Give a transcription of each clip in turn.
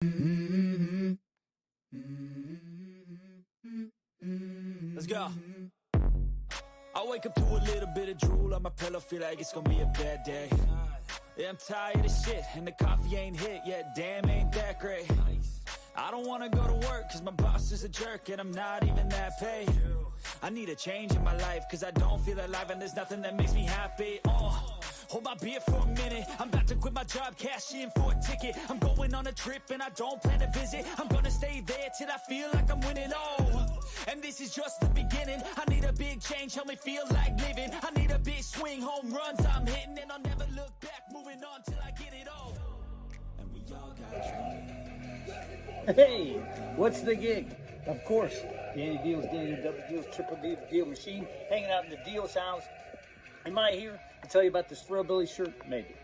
Let's go. I wake up to a little bit of drool on my pillow, feel like it's gonna be a bad day. Yeah, I'm tired of shit, and the coffee ain't hit yet, damn, ain't that great. I don't wanna go to work, cause my boss is a jerk, and I'm not even that paid. I need a change in my life, cause I don't feel alive, and there's nothing that makes me happy. Hold my beer for a minute, I'm about to quit my job, cash in for a ticket. I'm going on a trip and I don't plan to visit. I'm gonna stay there till I feel like I'm winning, and this is just the beginning. I need a big change, help me feel like living. I need a big swing, home runs I'm hitting, and I'll never look back, moving on till I get it all. And we all got dreams. Hey, what's the gig? Of course, Danny Deals, Danny W Deals, Triple D, the Deal Machine, hanging out in the Deals house. Am I here to tell you about this Thrillbilly shirt? Maybe.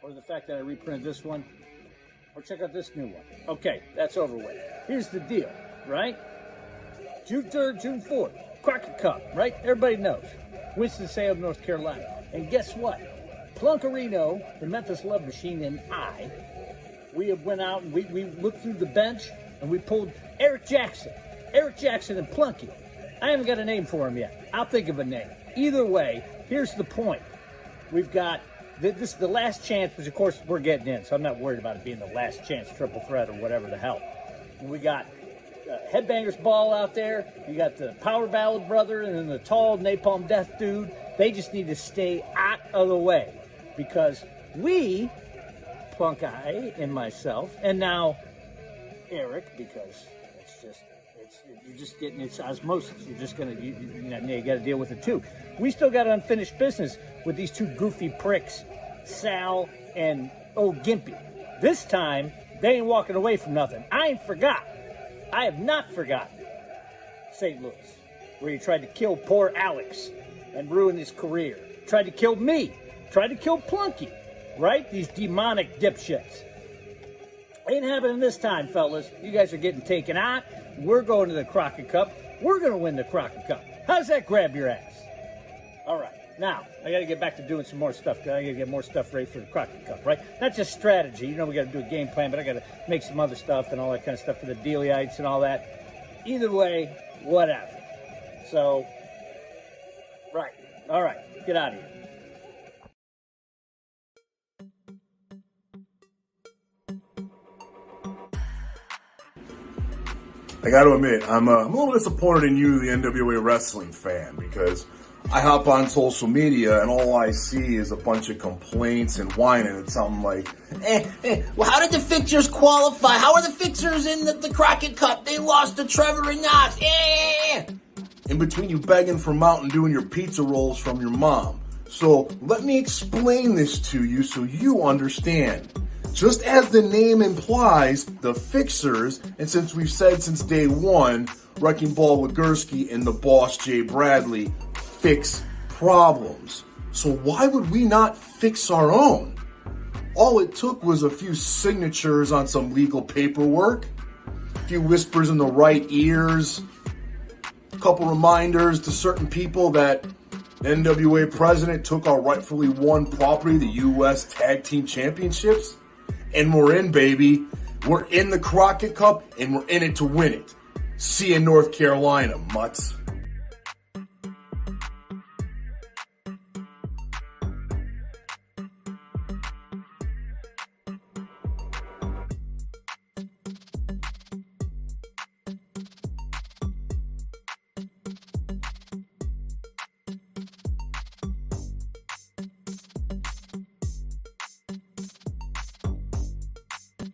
Or the fact that I reprinted this one. Or check out this new one. Okay, that's over with. Here's the deal, right? June 3rd, June 4th, Crockett Cup, right? Everybody knows. Winston-Salem, North Carolina. And guess what? Plunkerino, the Memphis Love Machine, and I, we went out and we looked through the bench and we pulled Eric Jackson and Plunky. I haven't got a name for him yet. I'll think of a name. Either way, here's the point. We've got, this is the last chance, which of course we're getting in, so I'm not worried about it being the last chance triple threat or whatever the hell. And we got Headbangers Ball out there. You got the Power Ballad Brother and then the tall Napalm Death Dude. They just need to stay out of the way because we, Plunk I and myself, and now Eric, because you're just getting, it's osmosis. You're just gonna, you got to deal with it too. We still got unfinished business with these two goofy pricks, Sal and old Gimpy. This time they ain't walking away from nothing. I ain't forgot. I have not forgotten St. Louis, where you tried to kill poor Alex and ruin his career. Tried to kill me. Tried to kill Plunky. Right? These demonic dipshits. Ain't happening this time, fellas. You guys are getting taken out. We're going to the Crockett Cup. We're going to win the Crockett Cup. How's that grab your ass? All right. Now, I got to get back to doing some more stuff. I got to get more stuff ready for the Crockett Cup, right? Not just strategy. You know, we got to do a game plan, but I got to make some other stuff and all that kind of stuff for the Dealyites and all that. Either way, whatever. So, right. All right. Get out of here. I got to admit, I'm a little disappointed in you, the NWA wrestling fan, because I hop on social media and all I see is a bunch of complaints and whining and something like, well, how did the Fixers qualify? How are the Fixers in the Crockett Cup? They lost to Trevor and Knox. in between you begging for Mountain Dew and your pizza rolls from your mom. So let me explain this to you so you understand. Just as the name implies, the Fixers, and since we've said since day one, Wrecking Ball Legursky and the boss Jay Bradley fix problems. So why would we not fix our own? All it took was a few signatures on some legal paperwork, a few whispers in the right ears, a couple reminders to certain people that NWA president took our rightfully won property, the U.S. Tag Team Championships, and we're in, baby. We're in the Crockett Cup, and we're in it to win it. See you in North Carolina, mutts.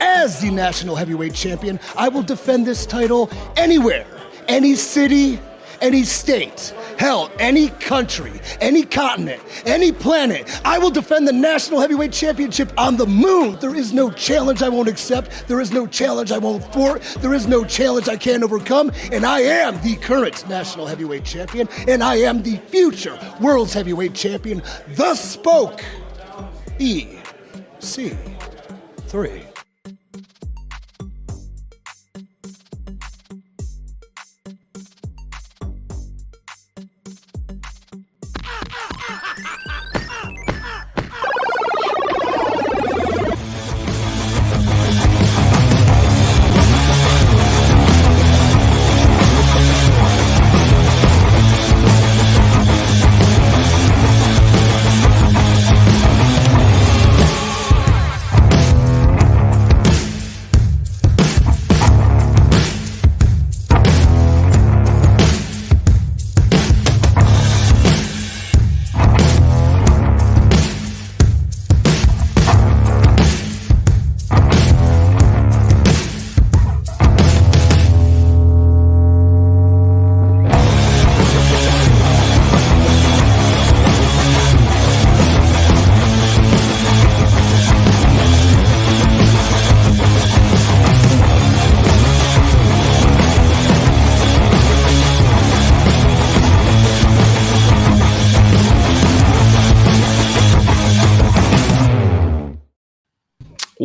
As the National Heavyweight Champion, I will defend this title anywhere, any city, any state, hell, any country, any continent, any planet. I will defend the National Heavyweight Championship on the moon. There is no challenge I won't accept. There is no challenge I won't thwart. There is no challenge I can't overcome. And I am the current National Heavyweight Champion, and I am the future World's Heavyweight Champion. Thus spoke EC3.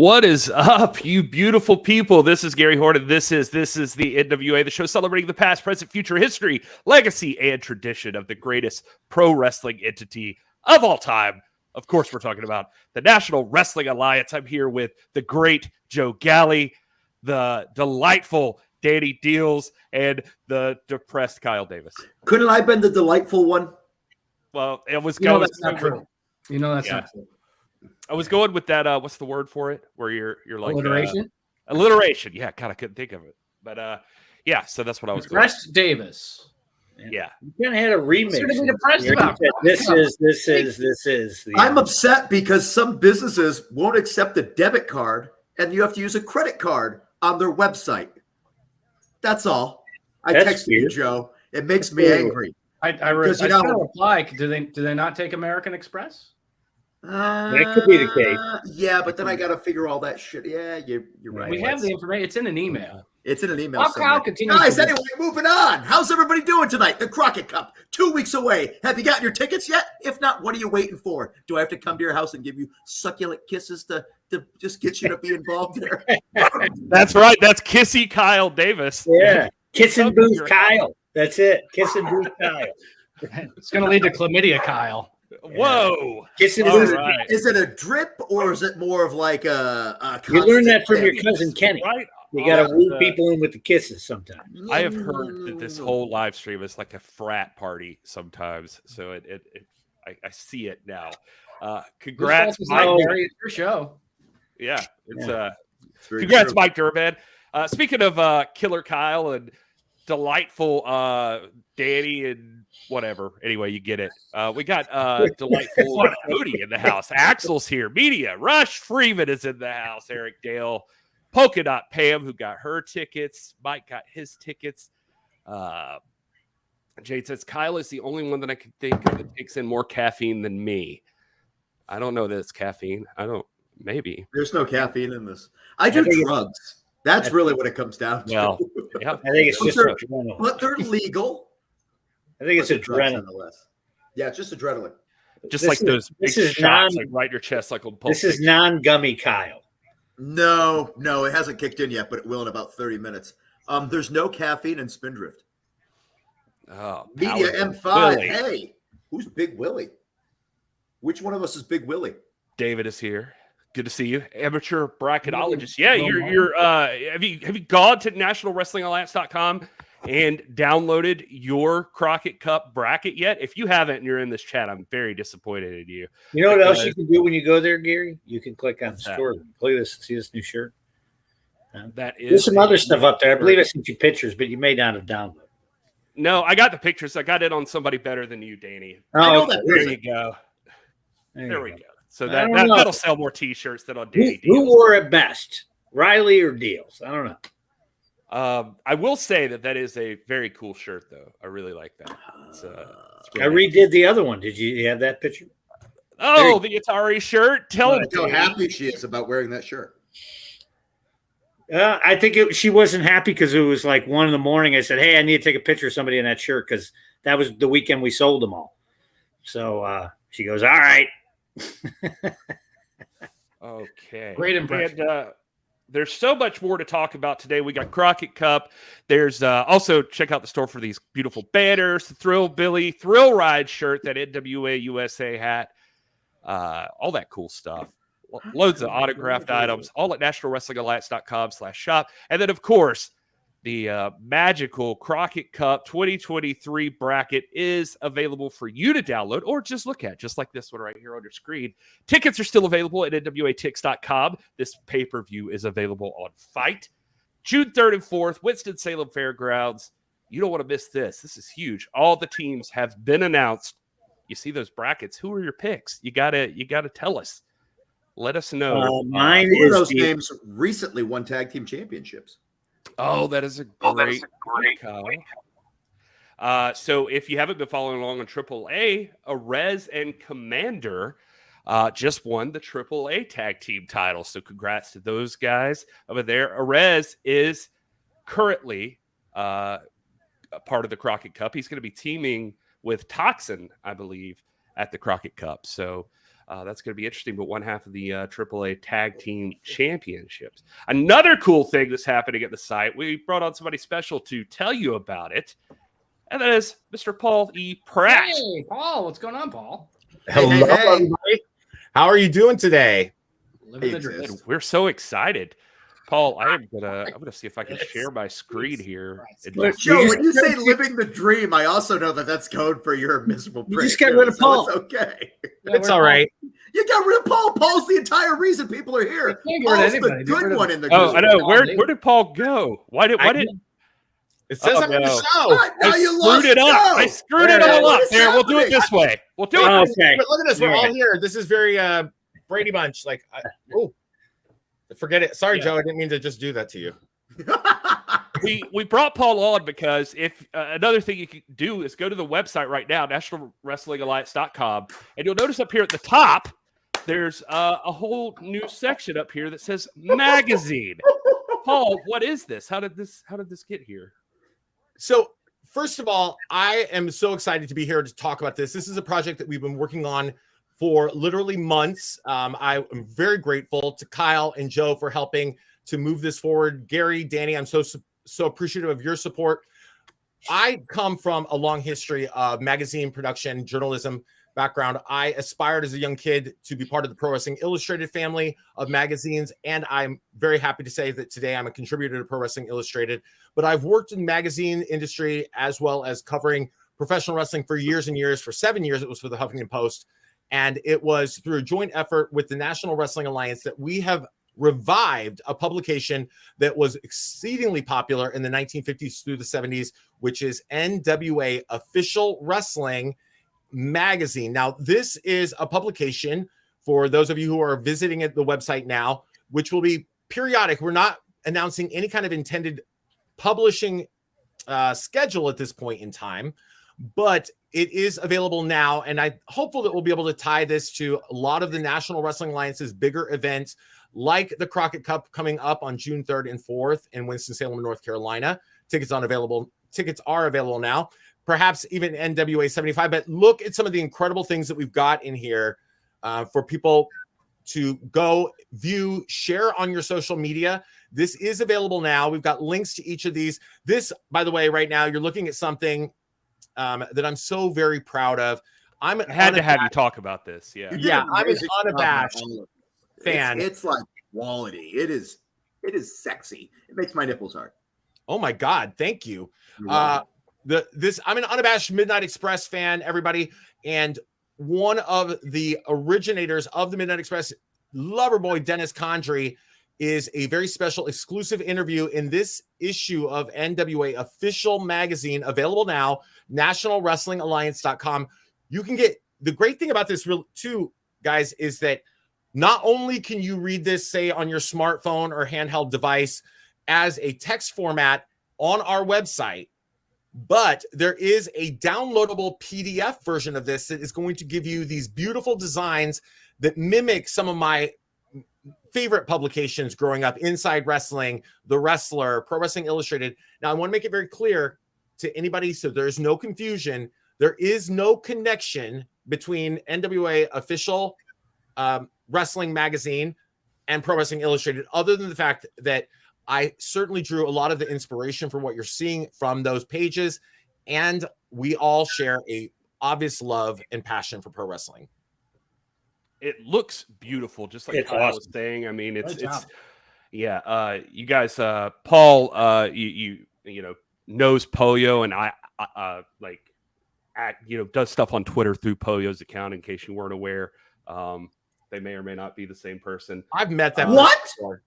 What is up, you beautiful people? This is Gary Horton. This is the NWA, the show celebrating the past, present, future, history, legacy, and tradition of the greatest pro wrestling entity of all time. Of course, we're talking about the National Wrestling Alliance. I'm here with the great Joe Galley, the delightful Danny Deals, and the depressed Kyle Davis. Couldn't I have been the delightful one? Well, it was going. That's not true. You know that's not true. I was going with that. What's the word for it? Where you're like alliteration. Alliteration. Yeah, kind of couldn't think of it, but yeah. So that's what I was going. Depressed Davis. Yeah, you kind of had a remix. This is. I'm upset because some businesses won't accept a debit card, and you have to use a credit card on their website. That's all. I texted you, Joe. It makes me angry. I reply. Do they not take American Express? That could be the case. Yeah, but then I got to figure all that shit. Yeah, you're right. We have the information. It's in an email. It's in an email. I'll continue. Guys, anyway, moving on. How's everybody doing tonight? The Crockett Cup, 2 weeks away. Have you gotten your tickets yet? If not, what are you waiting for? Do I have to come to your house and give you succulent kisses to just get you to be involved there? That's right. That's Kissy Kyle Davis. Yeah, Kissing Booth Kyle. That's it. Kissing Booth Kyle. It's going to lead to chlamydia Kyle. Whoa! Kissing right. Is it a drip or is it more of like a you learned that from your cousin Kenny. Right. You got to woo people in with the kisses sometimes. I have heard that this whole live stream is like a frat party sometimes. So I see it now. Congrats, Mike. It's your show. Yeah, congrats, true. Mike Durbin. Speaking of Killer Kyle and delightful Danny and whatever. Anyway, you get it. We got delightful Cody in the house. Axel's here. Media. Rush Freeman is in the house. Eric Dale. Polka Dot Pam, who got her tickets. Mike got his tickets. Jade says, Kyle is the only one that I can think of that takes in more caffeine than me. I don't know that it's caffeine. Maybe. There's no caffeine in this. I do drugs. That's really what it comes down to. Well, yeah. I think it's just adrenaline. But they're legal. I think it's adrenaline. Yeah, it's just adrenaline. Just like those big shots, like right in your chest, like on This is non-gummy Kyle. No, it hasn't kicked in yet, but it will in about 30 minutes. There's no caffeine in Spindrift. Oh, Media M5. Willie. Hey, who's Big Willie? Which one of us is Big Willie? David is here. Good to see you, amateur bracketologist. Yeah, you're. Have you gone to nationalwrestlingalliance.com and downloaded your Crockett Cup bracket yet? If you haven't and you're in this chat, I'm very disappointed in you. You know what else you can do when you go there, Gary? You can click on the store. Look at this. See this new shirt? There's some other stuff up there. I believe I sent you pictures, but you may not have downloaded. No, I got the pictures. I got it on somebody better than you, Danny. Oh, there you go. There we go. So that'll sell more T-shirts than on Danny. Who wore it best, Riley or Deals? I don't know. I will say that is a very cool shirt, though. I really like that. It's I redid the other one. Did you have that picture? Oh, the Atari shirt. Tell him how happy she is about wearing that shirt. I think she wasn't happy because it was like 1 a.m. I said, "Hey, I need to take a picture of somebody in that shirt," because that was the weekend we sold them all. So she goes, "All right." Okay. Great impression. And, there's so much more to talk about today. We got Crockett Cup. There's also check out the store for these beautiful banners, the Thrill Billy Thrill Ride shirt, that NWA USA hat, all that cool stuff. Loads of autographed items, all at nationalwrestlingalliance.com/shop. And then, of course, the magical Crockett Cup 2023 bracket is available for you to download or just look at, just like this one right here on your screen. Tickets are still available at nwatix.com. This pay-per-view is available on Fight. June 3rd and 4th, Winston-Salem Fairgrounds. You don't want to miss this. This is huge. All the teams have been announced. You see those brackets. Who are your picks? You gotta tell us. Let us know. Mine is those names recently won tag team championships. Oh, that is a great call. So if you haven't been following along on AAA, Arez and Commander just won the AAA tag team title. So congrats to those guys over there. Arez is currently a part of the Crockett Cup. He's going to be teaming with Toxin, I believe, at the Crockett Cup. So That's going to be interesting, but one half of the AAA Tag Team Championships. Another cool thing that's happening at the site, we brought on somebody special to tell you about it, and that is Mr. Paul E. Pratt. Hey, Paul, what's going on, Paul? Hello, everybody. How are you doing today? Living the dream. And we're so excited. Paul, I'm gonna see if I can share my screen here. Joe, when you say living the dream, I also know that that's code for your miserable prick. You just got rid of Paul. So it's okay. It's all right. You got rid of Paul. Paul's the entire reason people are here. Paul's the good one in the group. Oh, I know. Where did Paul go? Why did it says I'm in the show. Now you screwed it up. I screwed it all up. There, we'll do it this way. We'll do it. Okay. But look at this. We're all here. This is very Brady Bunch. Like, forget it. Sorry, Joe. I didn't mean to just do that to you. We brought Paul on because if another thing you can do is go to the website right now, nationalwrestlingalliance.com, and you'll notice up here at the top, there's a whole new section up here that says magazine. Paul, what is this? How did this get here? So, first of all, I am so excited to be here to talk about this. This is a project that we've been working on for literally months. I am very grateful to Kyle and Joe for helping to move this forward. Gary, Danny, I'm so appreciative of your support. I come from a long history of magazine production, journalism background. I aspired as a young kid to be part of the Pro Wrestling Illustrated family of magazines, and I'm very happy to say that today I'm a contributor to Pro Wrestling Illustrated. But I've worked in the magazine industry as well as covering professional wrestling for years and years. For 7 years, it was for the Huffington Post. And it was through a joint effort with the National Wrestling Alliance that we have revived a publication that was exceedingly popular in the 1950s through the 70s, which is NWA Official Wrestling Magazine. Now, this is a publication for those of you who are visiting at the website now, which will be periodic. We're not announcing any kind of intended publishing schedule at this point in time, but it is available now, and I'm hopeful that we'll be able to tie this to a lot of the National Wrestling Alliance's bigger events, like the Crockett Cup coming up on June 3rd and 4th in Winston-Salem, North Carolina. Tickets are available now. Perhaps even NWA 75. But look at some of the incredible things that we've got in here for people to go view, share on your social media. This is available now. We've got links to each of these. This, by the way, right now, you're looking at something that I'm so very proud of. I had to have you talk about this. Yeah, I'm an unabashed fan. It's like quality. It is sexy. It makes my nipples hard. Oh my God, thank you. I'm an unabashed Midnight Express fan, everybody, and one of the originators of the Midnight Express, Loverboy Dennis Condrey, is a very special exclusive interview in this issue of NWA Official Magazine, available now, nationalwrestlingalliance.com. You can get, the great thing about this too, guys, is that not only can you read this, say, on your smartphone or handheld device as a text format on our website, but there is a downloadable PDF version of this that is going to give you these beautiful designs that mimic some of my favorite publications growing up: Inside Wrestling, The Wrestler, Pro Wrestling Illustrated. Now, I want to make it very clear to anybody so there's no confusion. There is no connection between NWA Official Wrestling Magazine and Pro Wrestling Illustrated, other than the fact that I certainly drew a lot of the inspiration from what you're seeing from those pages, and we all share a obvious love and passion for pro wrestling. It looks beautiful, just like Kyle was saying. I mean, it's you guys, Paul, you know, knows Polio, and I does stuff on Twitter through Polio's account. In case you weren't aware, they may or may not be the same person. I've met them. What? Before.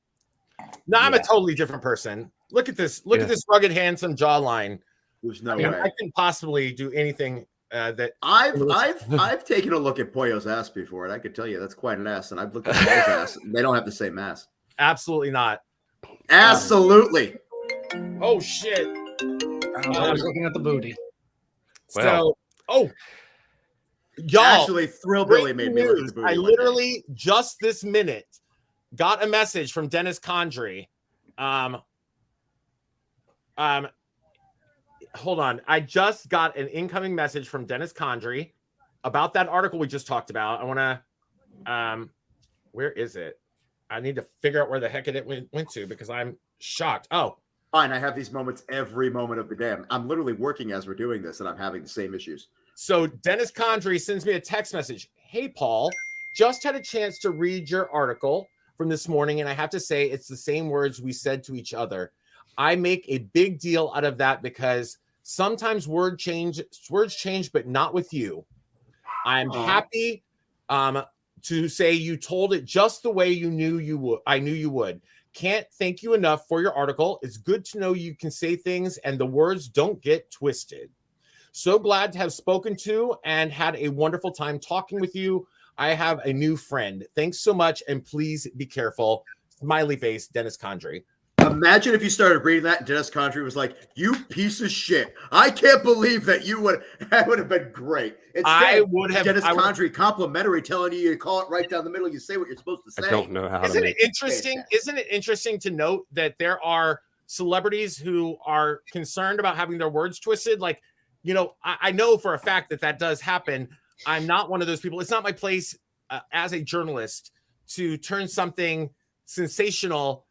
No, I'm a totally different person. Look at this. Look at this rugged, handsome jawline. There's no way I can possibly do anything that I've taken a look at Pollo's ass before, and I could tell you that's quite an ass. And I've looked at Paul's ass. They don't have the same ass. Absolutely not. Absolutely. Oh shit! I was looking at the booty. So, y'all, actually, Thrillbilly made me look at the booty. I literally just this minute got a message from Dennis Condrey. Hold on. I just got an incoming message from Dennis Condrey about that article we just talked about. I want to Where is it? I need to figure out where the heck it went to because I'm shocked. Oh, fine. I have these moments every moment of the day. I'm literally working as we're doing this, and I'm having the same issues. So Dennis Condrey sends me a text message. Hey, Paul, just had a chance to read your article from this morning, and I have to say it's the same words we said to each other. I make a big deal out of that because sometimes words change, but not with you. I'm happy to say you told it just the way you knew you would. I knew you would. Can't thank you enough for your article. It's good to know you can say things and the words don't get twisted. So glad to have spoken to and had a wonderful time talking with you. I have a new friend. Thanks so much, and please be careful. Smiley face, Dennis Condrey. Imagine if you started reading that and Dennis Condrey was like, "You piece of shit. I can't believe that you would." That would have been great. I would have Dennis Condrey complimentary telling you call it right down the middle. You say what you're supposed to say. I don't know how Isn't to it interesting? Isn't it interesting to note that there are celebrities who are concerned about having their words twisted? Like, you know, I know for a fact that does happen. I'm not one of those people. It's not my place as a journalist to turn something sensationalize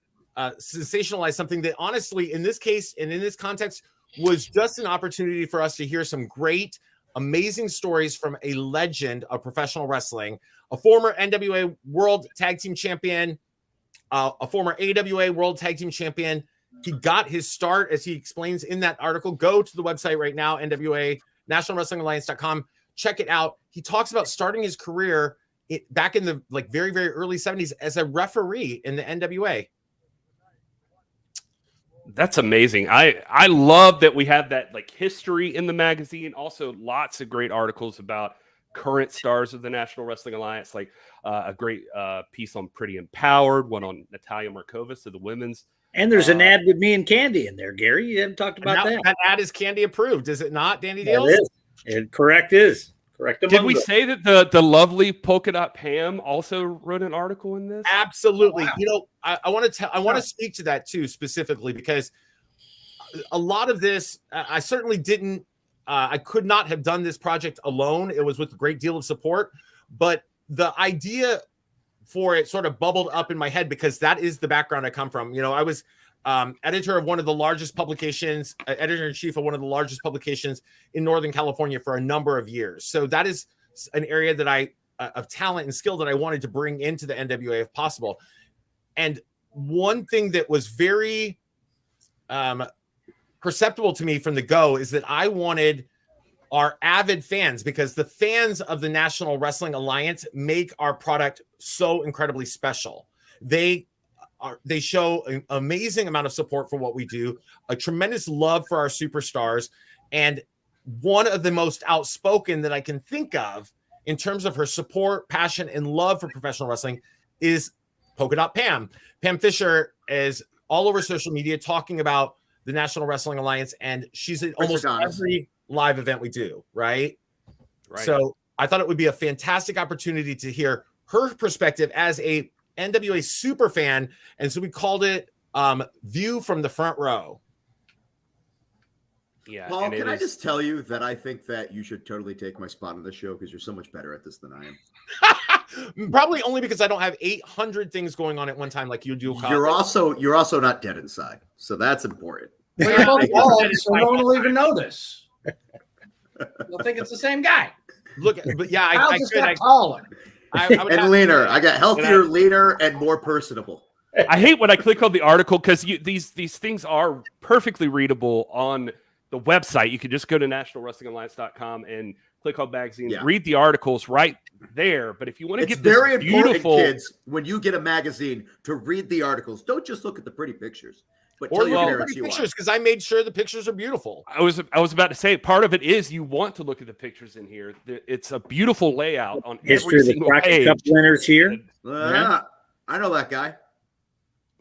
something that honestly, in this case and in this context, was just an opportunity for us to hear some great, amazing stories from a legend of professional wrestling, a former NWA World Tag Team Champion, a former AWA World Tag Team Champion. He got his start, as he explains in that article. Go to the website right now, NWA, NationalWrestlingAlliance.com. Check it out. He talks about starting his career back in the very, very early 70s as a referee in the NWA. That's amazing. I love that we have that history in the magazine. Also, lots of great articles about current stars of the National Wrestling Alliance, like a great piece on Pretty Empowered, one on Natalia Markovas of the women's. And there's an ad with me and Candy in there, Gary. You haven't talked about that. That ad is Candy approved, is it not, Danny Deals? It is. Correct. Did we say that the lovely Polka Dot Pam also wrote an article in this? Absolutely. Oh, wow. You know, I want to speak to that too specifically because a lot of this, I certainly didn't. I could not have done this project alone. It was with a great deal of support, but the idea for it sort of bubbled up in my head because that is the background I come from. You know, I was editor of one of the largest publications, editor-in-chief of one of the largest publications in Northern California for a number of years. So that is an area that of talent and skill that I wanted to bring into the NWA if possible. And one thing that was very perceptible to me from the go is that I wanted our avid fans, because the fans of the National Wrestling Alliance make our product so incredibly special. They show an amazing amount of support for what we do, a tremendous love for our superstars, and one of the most outspoken that I can think of in terms of her support, passion, and love for professional wrestling is Polka Dot Pam. Pam Fisher is all over social media talking about the National Wrestling Alliance, and she's at almost every live event we do, right? So I thought it would be a fantastic opportunity to hear her perspective as a NWA super fan, and so we called it View from the Front Row. Yeah, Paul, can I just tell you that I think that you should totally take my spot on this show because you're so much better at this than I am. Probably only because I don't have 800 things going on at one time like you do. You're also not dead inside, so that's important. Well, you're both bald, so no one will even know this. They'll think it's the same guy. Look, but yeah, I just got taller. And leaner. I got healthier, leaner, and more personable. I hate when I click on the article because these things are perfectly readable on the website. You can just go to nationalwrestlingalliance.com and click on magazines, read the articles right there. But if you want to get this very important, beautiful, kids, when you get a magazine, to read the articles. Don't just look at the pretty pictures. But or tell your parents pictures, because I made sure the pictures are beautiful. I was about to say part of it is you want to look at the pictures in here. It's a beautiful layout on history every of the Crockett Cup winners here. I know that guy.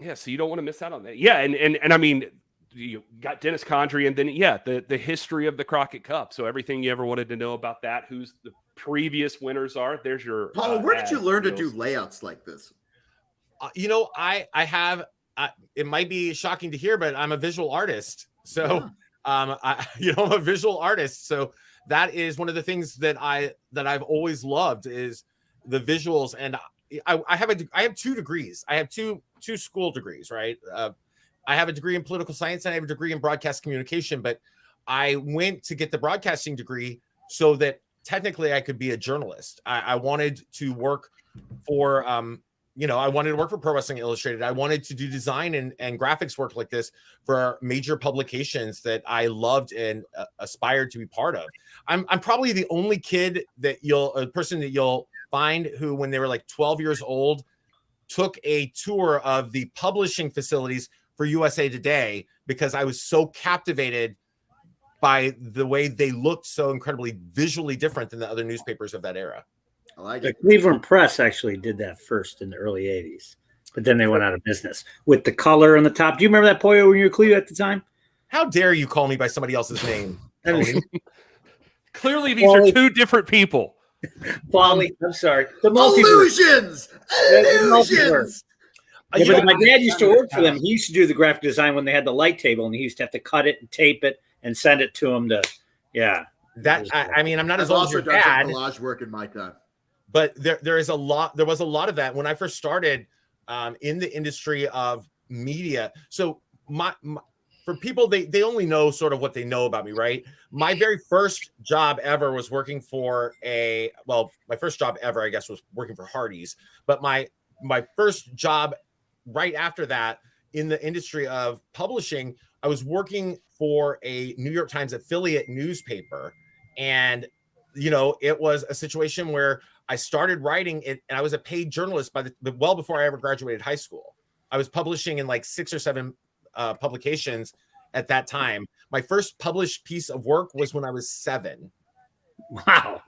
Yeah, so you don't want to miss out on that. Yeah, and I mean, you got Dennis Condrey, and then the history of the Crockett Cup. So everything you ever wanted to know about that, who's the previous winners are. There's your Paul. Where did you learn to do layouts like this? You know, I have. It might be shocking to hear, but I'm a visual artist. So, I'm a visual artist. So that is one of the things that I've always loved is the visuals, and I have 2 degrees. I have two school degrees, right? I have a degree in political science and I have a degree in broadcast communication, but I went to get the broadcasting degree so that technically I could be a journalist. I wanted to work for, I wanted to work for Pro Wrestling Illustrated. I wanted to do design and graphics work like this for major publications that I loved and aspired to be part of. I'm probably the only person that you'll find who, when they were like 12 years old, took a tour of the publishing facilities for USA Today because I was so captivated by the way they looked so incredibly visually different than the other newspapers of that era. I like it. The Cleveland Press actually did that first in the early 80s, but then they went out of business with the color on the top. Do you remember that, Pollo, when you were Cleveland at the time? How dare you call me by somebody else's name? Clearly, these are 2 different people. Wally, I'm sorry. The illusions. Yeah, but my dad used to work for them. He used to do the graphic design when they had the light table, and he used to have to cut it and tape it and send it to him to, That I mean, I'm not as old as your dad. Collage work in my time, but there was a lot of that when I first started in the industry of media. So for people, they only know sort of what they know about me, right? My very first job ever was working for my first job ever, I guess, was working for Hardee's. But my first job right after that in the industry of publishing, I was working for a New York Times affiliate newspaper. And, it was a situation where I started writing it, and I was a paid journalist well before I ever graduated high school. I was publishing in like 6 or 7 publications at that time. My first published piece of work was when I was 7. Wow.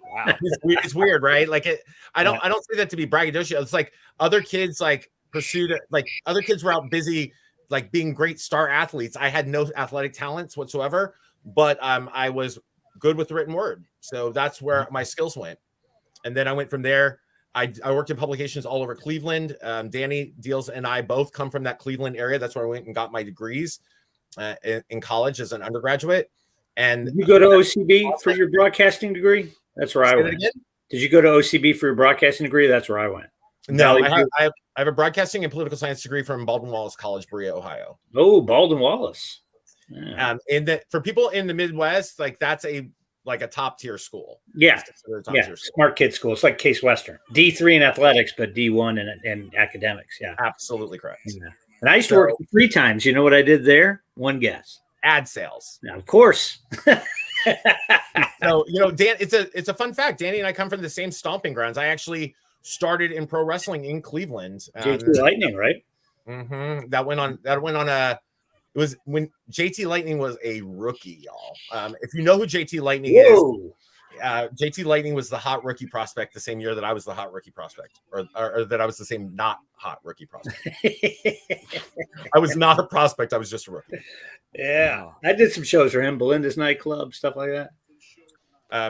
It's weird, right? Like I don't say that to be braggadocious. It's like other kids other kids were out busy like being great star athletes. I had no athletic talents whatsoever, but I was good with the written word. So that's where my skills went. And then I went from there. I worked in publications all over Cleveland. Danny Deals and I both come from that Cleveland area. That's where I went and got my degrees in college as an undergraduate. And did you go to OCB for your broadcasting degree? That's where I went. Did you go to OCB for your broadcasting degree? That's where I went. No, I have a broadcasting and political science degree from Baldwin Wallace College, Berea, Ohio. Oh, Baldwin Wallace. Yeah. For people in the Midwest, like that's a top tier school. Yeah. Smart kid school. It's like Case Western. D3 in athletics, but D1 in academics. Yeah. Absolutely correct. Yeah. And I used to work 3 times. You know what I did there? One guess. Ad sales. Now, of course. So, Dan, it's a fun fact. Danny and I come from the same stomping grounds. I actually started in pro wrestling in Cleveland. JT Lightning, right? Mm-hmm. That went on it was when JT Lightning was a rookie, y'all. If you know who JT Lightning is, JT Lightning was the hot rookie prospect the same year that I was the hot rookie prospect, or that I was the same not hot rookie prospect. I was not a prospect. I was just a rookie. Yeah. I did some shows for him, Belinda's nightclub, stuff like that.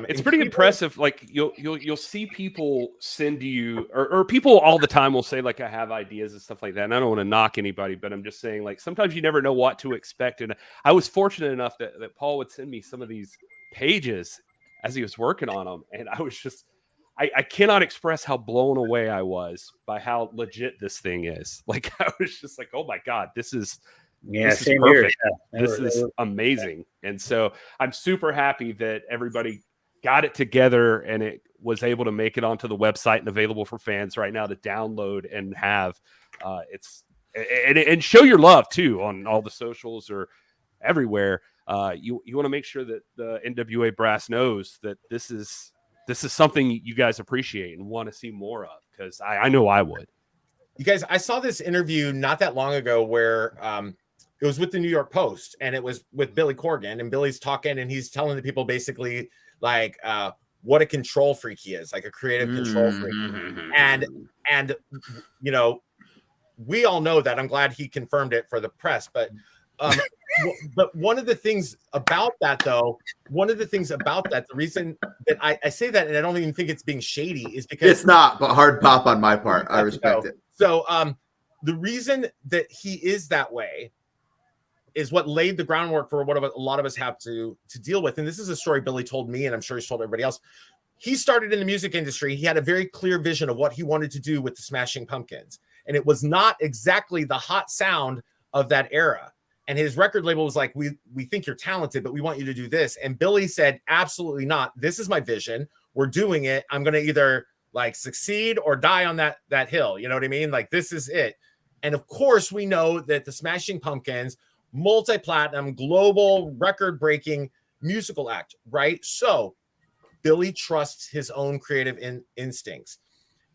It's pretty impressive. Like you'll see people send you or people all the time will say like I have ideas and stuff like that. And I don't want to knock anybody, but I'm just saying like sometimes you never know what to expect. And I was fortunate enough that Paul would send me some of these pages as he was working on them, and I was just I cannot express how blown away I was by how legit this thing is. Like I was just like, oh my God, this is same perfect. Here. This is amazing. And so I'm super happy that everybody got it together and it was able to make it onto the website and available for fans right now to download and have and show your love too on all the socials or everywhere. You want to make sure that the NWA brass knows that this is something you guys appreciate and want to see more of, because I know I would. You guys, I saw this interview not that long ago where it was with the New York Post, and it was with Billy Corgan, and Billy's talking and he's telling the people basically like what a control freak he is, like a creative control freak. And we all know that. I'm glad he confirmed it for the press, but one of the things about that, the reason that I say that, and I don't even think it's being shady, is because it's not, but hard pop on my part. I respect it. So the reason that he is that way is what laid the groundwork for what a lot of us have to deal with. And this is a story Billy told me, and I'm sure he's told everybody else. he started in the music industry. He had a very clear vision of what he wanted to do with the Smashing Pumpkins. And it was not exactly the hot sound of that era. And his record label was like, we think you're talented, but we want you to do this. And Billy said, absolutely not. This is my vision. We're doing it. I'm going to either like succeed or die on that hill. You know what I mean? Like, this is it. And of course, we know that the Smashing Pumpkins, multi-platinum, global, record-breaking musical act, right? So Billy trusts his own creative instincts.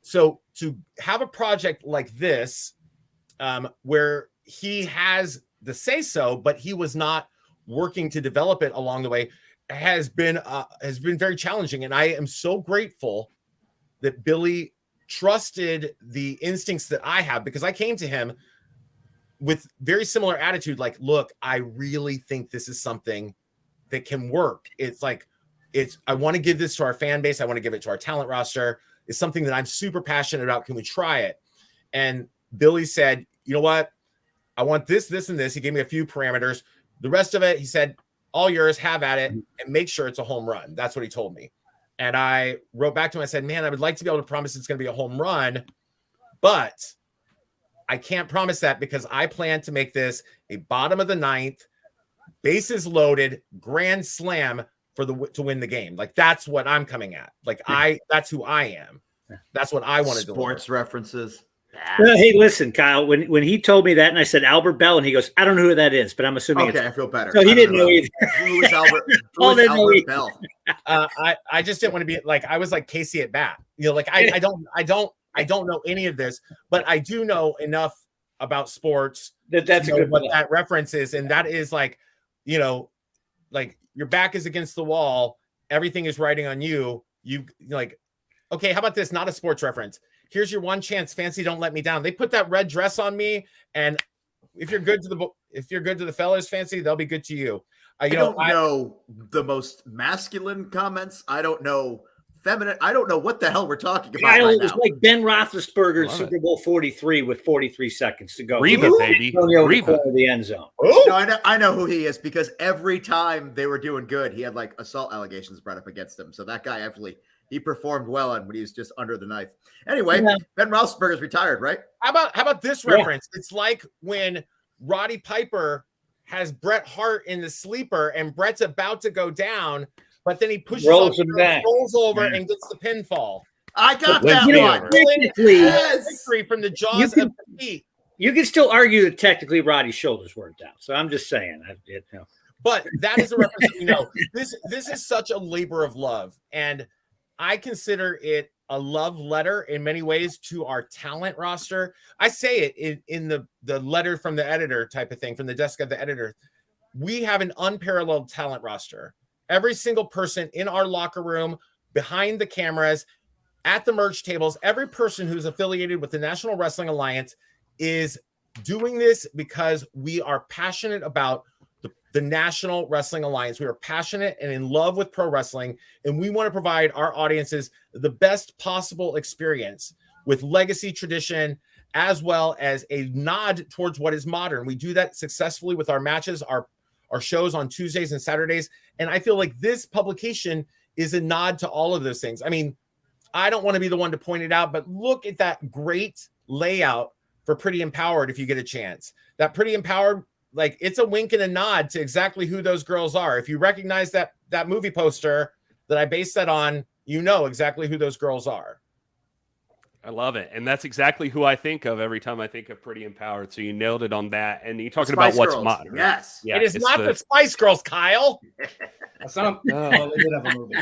So to have a project like this, where he has the say-so, but he was not working to develop it along the way, has been very challenging. And I am so grateful that Billy trusted the instincts that I have, because I came to him with very similar attitude. Like, look, I really think this is something that can work. I want to give this to our fan base. I want to give it to our talent roster. It's something that I'm super passionate about. Can we try it? And Billy said, you know what? I want this, this, and this. He gave me a few parameters. The rest of it, he said, all yours, have at it, and make sure it's a home run. That's what he told me. And I wrote back to him. I said, man, I would like to be able to promise it's going to be a home run, but I can't promise that, because I plan to make this a bottom of the ninth, bases loaded, grand slam to win the game. Like, that's what I'm coming at. Like, that's who I am. That's what I want to do. Sports references. Well, hey, listen, Kyle, when he told me that and I said Albert Bell, and he goes, I don't know who that is, but I'm assuming okay, I feel better. So he didn't know either. Who is Albert, Albert Bell? I just didn't want to be like, I was like Casey at bat. You know, like I don't know any of this, but I do know enough about sports that's a good what that reference is. And that is like, you know, like your back is against the wall, everything is riding on you. You like, okay, how about this? Not a sports reference. Here's your one chance. Fancy don't let me down. They put that red dress on me, and if you're good to the fellas, Fancy, they'll be good to you. I don't know the most masculine comments. I don't know feminine. I don't know what the hell we're talking about. Kyle, right it was now. like Ben Roethlisberger in Super Bowl 43 with 43 seconds to go. Reba, baby. Reba. The end zone. No, I know who he is, because every time they were doing good, he had like assault allegations brought up against him. So that guy actually, he performed well on when he was just under the knife. Anyway, yeah. Ben Roethlisberger's retired, right? How about this reference? Yeah. It's like when Roddy Piper has Bret Hart in the sleeper, and Bret's about to go down, but then he pushes rolls over and gets the pinfall. I got that one. Victory from the jaws of defeat. You can still argue that technically Roddy's shoulders weren't down. So I'm just saying. But that is a reference that we know. This is such a labor of love, and I consider it a love letter in many ways to our talent roster. I say it in the letter from the editor type of thing, from the desk of the editor. We have an unparalleled talent roster. Every single person in our locker room, behind the cameras, at the merch tables, every person who's affiliated with the National Wrestling Alliance is doing this because we are passionate about the National Wrestling Alliance. We are passionate and in love with pro wrestling, and we want to provide our audiences the best possible experience with legacy, tradition, as well as a nod towards what is modern. We do that successfully with our matches, our shows on Tuesdays and Saturdays, and I feel like this publication is a nod to all of those things. I mean, I don't want to be the one to point it out, but look at that great layout for Pretty Empowered if you get a chance. That Pretty Empowered, like, it's a wink and a nod to exactly who those girls are. If you recognize that movie poster that I based that on, you know exactly who those girls are. I love it. And that's exactly who I think of every time I think of Pretty Empowered. So you nailed it on that. And you're talking about what's modern. Yes. Yeah, it is not the Spice Girls, Kyle. That's not, they did have a movie.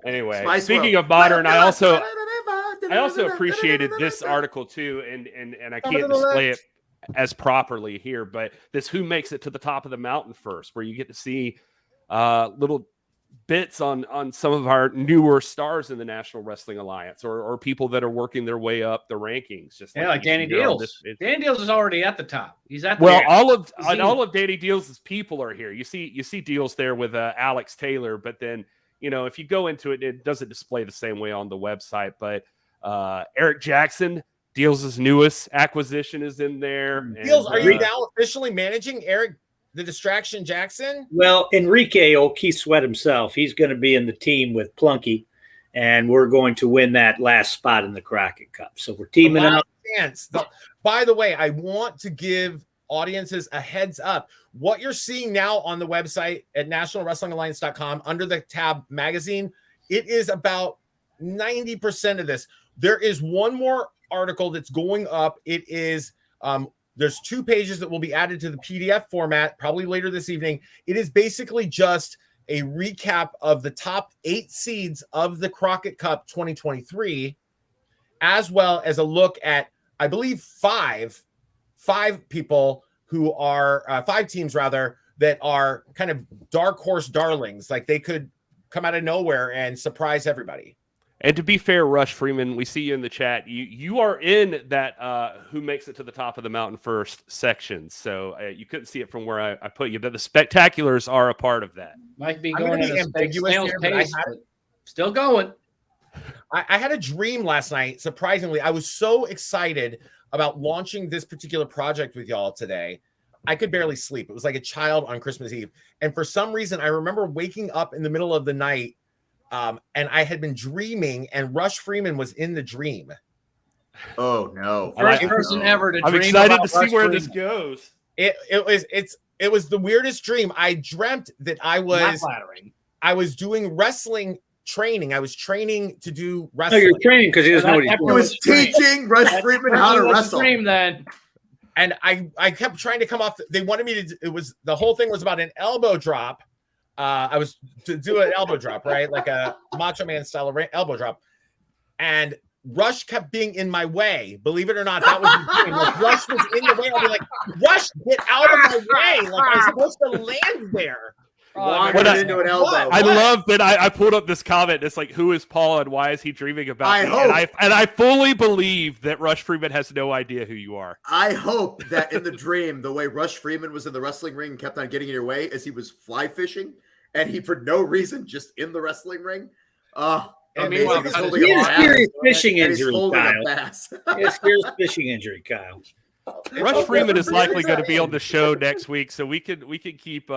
Anyway, Spice speaking World. of modern, I also appreciated this article too, and I can't display it as properly here, but this who makes it to the top of the mountain first, where you get to see little bits on some of our newer stars in the National Wrestling Alliance, or people that are working their way up the rankings. Just like Danny Deals. Danny Deals is already at the top. He's at all of Danny Deals' people are here. You see Deals there with Alex Taylor, but then, you know, if you go into it, it doesn't display the same way on the website. But Eric Jackson, Deals' newest acquisition, is in there. Deals, are you now officially managing Eric the Distraction Jackson? Well, Enrique, Keith Sweat himself, he's going to be in the team with Plunky, and we're going to win that last spot in the Crockett Cup. So we're teaming up. Chance. By the way, I want to give audiences a heads up. What you're seeing now on the website at nationalwrestlingalliance.com under the tab magazine, it is about 90% of this. There is one more article that's going up. It is there's 2 pages that will be added to the PDF format probably later this evening. It is basically just a recap of the top 8 seeds of the Crockett Cup 2023, as well as a look at, I believe, five people who are 5 teams rather that are kind of dark horse darlings. Like they could come out of nowhere and surprise everybody. And to be fair, Rush Freeman, we see you in the chat. You are in that who makes it to the top of the mountain first section. So you couldn't see it from where I put you, but the Spectaculars are a part of that. Might be going at a ambiguous snail's here, but pace, but still going. I had a dream last night. Surprisingly, I was so excited about launching this particular project with y'all today. I could barely sleep. It was like a child on Christmas Eve. And for some reason, I remember waking up in the middle of the night and I had been dreaming, and Rush Freeman was in the dream. Oh no! First person ever to I'm dream excited about to see Rush where Freeman. this goes. It was the weirdest dream. I dreamt that I Not flattering. was doing wrestling training. I was training to do No, wrestling. you're training because he doesn't know what he's He doing. was teaching Rush Freeman how to wrestle. Dream then. And I kept trying to come off. They wanted me to. It was the whole thing was about an elbow drop. I was to do an elbow drop, right, like a Macho Man style elbow drop, and Rush kept being in my way. Believe it or not, that was the dream. Like Rush was in the way. I'll be like, Rush, get out of my way! Like I'm supposed to land there. Wandered into an elbow. I love that I pulled up this comment. It's like, who is Paul and why is he dreaming about me? And I fully believe that Rush Freeman has no idea who you are. I hope that in the dream, the way Rush Freeman was in the wrestling ring and kept on getting in your way as he was fly fishing, and he for no reason just in the wrestling ring. And meanwhile, He's He holding had a bass. serious fishing And he's injury, holding Kyle. a bass. He had a serious fishing injury, Kyle. Rush Freeman is likely going to be on the show next week, so we can keep.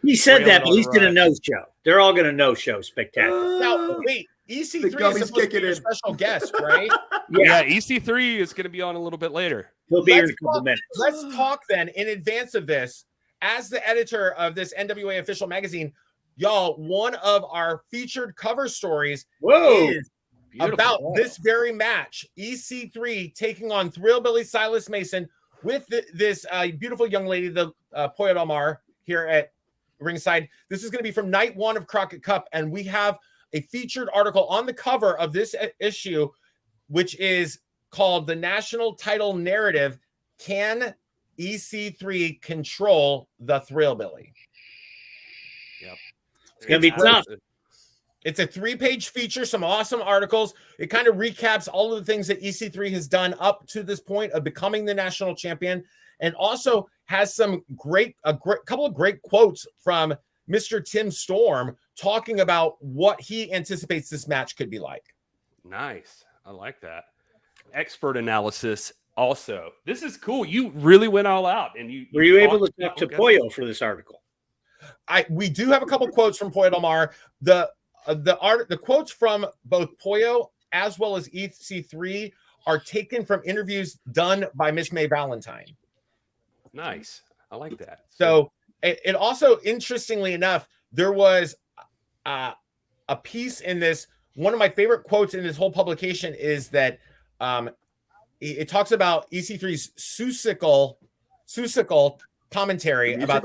He said that, but railing he's on going to Rush. no-show. They're all going to no-show. Spectacular. Now wait, The EC3 is gummy's supposed to kicking be a in. special guest, right? Yeah, EC3 is going to be on a little bit later. He'll be here in a couple minutes. Let's talk then in advance of this. As the editor of this NWA official magazine, y'all, one of our featured cover stories is about this very match. EC3 taking on Thrillbilly Silas Mason with this beautiful young lady, the Pollo Del Mar, here at ringside. This is going to be from night 1 of Crockett Cup, and we have a featured article on the cover of this issue, which is called The National Title Narrative. Can EC3 control the Thrillbilly? Yep. It's going to be tough. It's a 3-page feature, some awesome articles. It kind of recaps all of the things that EC3 has done up to this point of becoming the national champion, and also has some couple of great quotes from Mr. Tim Storm talking about what he anticipates this match could be like. Nice. I like that. Expert analysis also. This is cool. You really went all out. And Were you able to talk to Pollo for this article? We do have a couple quotes from Pollo Del Mar. The quotes from both Pollo as well as EC3 are taken from interviews done by Miss May Valentine. Nice. I like that. So it also, interestingly enough, there was a piece in this. One of my favorite quotes in this whole publication is that it talks about EC3's Seussical commentary about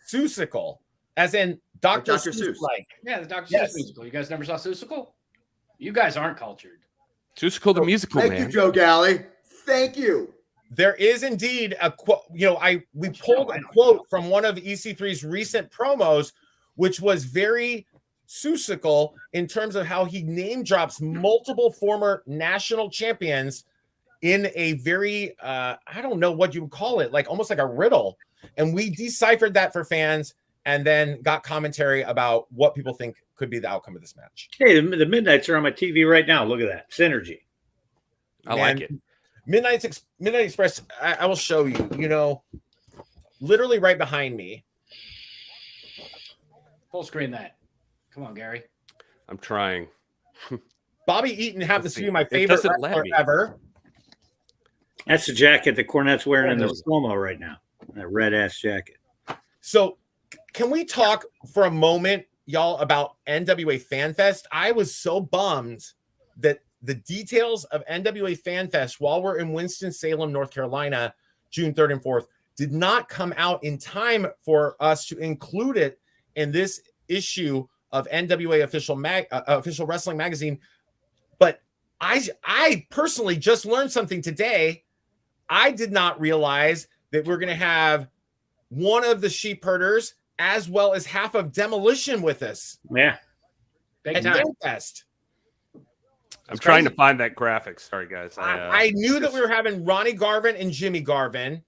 Seussical, as in Dr. Seuss. Like, yeah, the Dr. Seuss musical. You guys never saw Seussical? You guys aren't cultured. Seussical the musical, Thank man. you, Joe Galley. Thank you. There is indeed a quote. We pulled a quote from one of EC3's recent promos, which was very Seussical in terms of how he name drops multiple former national champions in a very, I don't know what you would call it, like almost like a riddle. And we deciphered that for fans and then got commentary about what people think could be the outcome of this match. Hey, the Midnights are on my TV right now. Look at that. Synergy. I like it. Midnight Express, I will show you, literally right behind me. Full screen that. Come on, Gary. I'm trying. Bobby Eaton happens to be my It favorite doesn't let wrestler me. ever. That's the jacket that Cornette's wearing in the slow-mo right now. That red-ass jacket. So can we talk for a moment, y'all, about NWA FanFest? I was so bummed that the details of NWA FanFest while we're in Winston-Salem, North Carolina, June 3rd and 4th, did not come out in time for us to include it in this issue of NWA Official Wrestling Magazine. But I personally just learned something today. I did not realize that we're going to have one of the sheep herders as well as half of Demolition with us. Yeah. Big at time. FanFest. I'm trying to find that graphic. Sorry, guys. I knew that we were having Ronnie Garvin and Jimmy Garvin.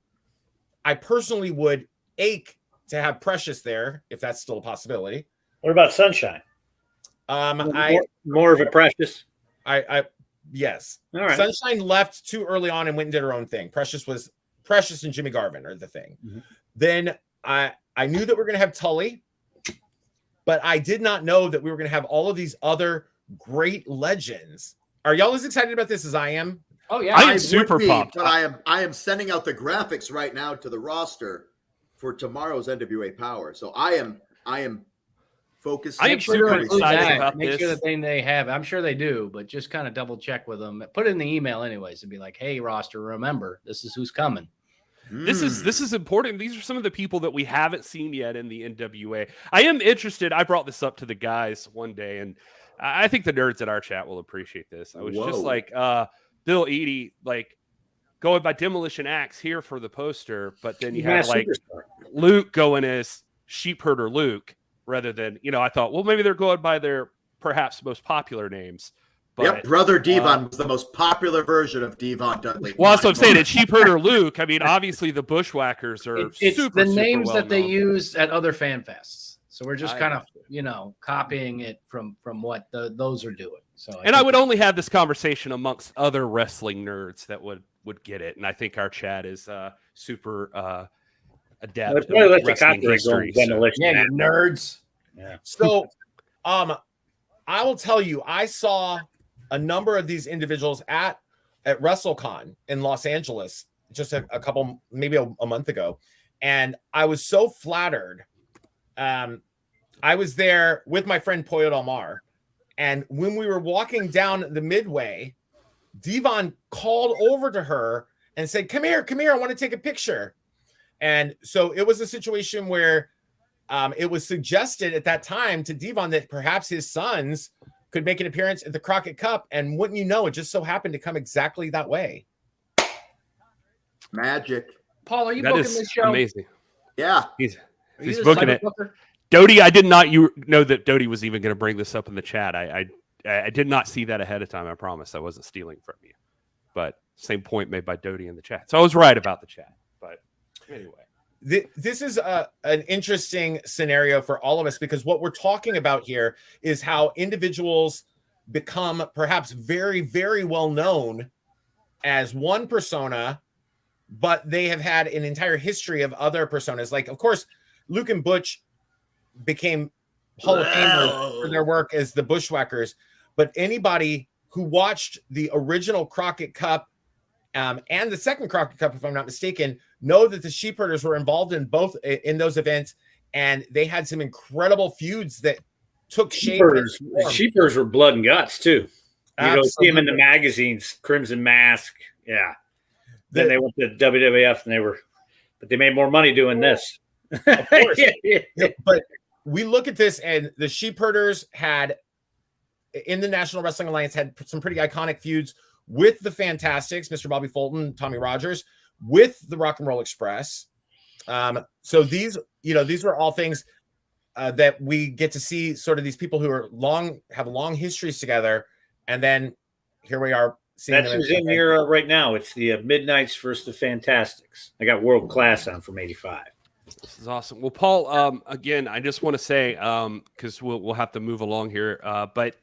I personally would ache to have Precious there, if that's still a possibility. What about Sunshine? More of a Precious. Yes. All right. Sunshine left too early on and went and did her own thing. Precious and Jimmy Garvin are the thing. Mm-hmm. Then I knew that we were going to have Tully, but I did not know that we were going to have all of these other great legends. Are y'all as excited about this as I am? Oh yeah, I am super pumped. But I am sending out the graphics right now to the roster for tomorrow's NWA Power. So I am focused. I am super excited about Make this. sure that they have. I'm sure they do, but just kind of double check with them. Put it in the email anyways and be like, "Hey, roster, remember this is who's coming." This is important. These are some of the people that we haven't seen yet in the NWA. I am interested. I brought this up to the guys one day, and I think the nerds at our chat will appreciate this. I was just like, Bill Eadie, like going by Demolition Axe here for the poster, but then you have like Luke going as sheep herder Luke rather than, I thought, well, maybe they're going by their perhaps most popular names. But, yep, Brother Devon was the most popular version of Devon Dudley. Well, that's what I'm saying. It's sheep herder Luke. I mean, obviously the Bushwhackers are It's super, the names super that they well-known. use at other fan fests. So we're just kind of, copying it from what those are doing. So I would only have this conversation amongst other wrestling nerds that would get it. And I think our chat is super adept. Let's probably let the wrestling copyright go history, Demolition. yeah, you nerds. Yeah. So, I will tell you, I saw a number of these individuals at WrestleCon in Los Angeles just a couple, maybe a month ago, and I was so flattered. I was there with my friend Poyo Dalmar, and when we were walking down the midway, Devon called over to her and said, come here, I want to take a picture. And so it was a situation where it was suggested at that time to Devon that perhaps his sons could make an appearance at the Crockett Cup. And wouldn't you know, it just so happened to come exactly that way. Magic. Paul, are you That booking is this show? amazing. Yeah. He's Are you the booking cyber it. booker? Doty, I did not know that Doty was even going to bring this up in the chat. I did not see that ahead of time. I promise I wasn't stealing from you. But same point made by Doty in the chat. So I was right about the chat. But anyway. This is an interesting scenario for all of us because what we're talking about here is how individuals become perhaps very, very well known as one persona, but they have had an entire history of other personas. Like, of course, Luke and Butch became Hall of Famers for their work as the Bushwhackers, but anybody who watched the original Crockett Cup and the second Crockett Cup, if I'm not mistaken, know that the Sheepherders were involved in both in those events, and they had some incredible feuds that took shape. Sheepers were blood and guts too. You see them in the Absolutely. magazines, Crimson Mask. Yeah. Then they went to WWF, and but they made more money doing this. Of course. Yeah. But we look at this, and the Sheepherders had, in the National Wrestling Alliance, had some pretty iconic feuds with the Fantastics, Mr. Bobby Fulton, Tommy Rogers, with the Rock and Roll Express. So these were all things that we get to see, sort of these people who are have long histories together, and then here we are. That's who's in here right now. It's the Midnights versus the Fantastics. I got World Class on from '85. This is awesome. Well, Paul, again, I just want to say, because we'll have to move along here, but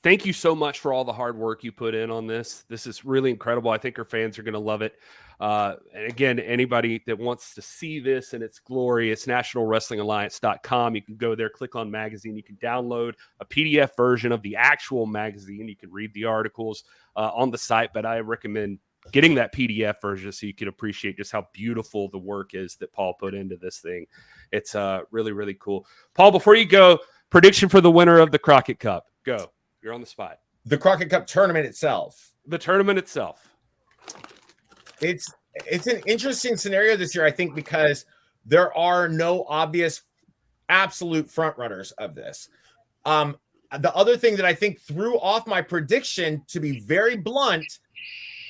thank you so much for all the hard work you put in on this. This is really incredible. I think our fans are going to love it. And again, anybody that wants to see this in its glory, it's nationalwrestlingalliance.com. You can go there, click on magazine. You can download a PDF version of the actual magazine. You can read the articles on the site, but I recommend getting that PDF version so you can appreciate just how beautiful the work is that Paul put into this thing. It's really, really cool. Paul, before you go, prediction for the winner of the Crockett Cup. Go. You're on the spot. The Crockett Cup tournament itself. The tournament itself. It's an interesting scenario this year, I think, because there are no obvious absolute front runners of this. The other thing that I think threw off my prediction, to be very blunt,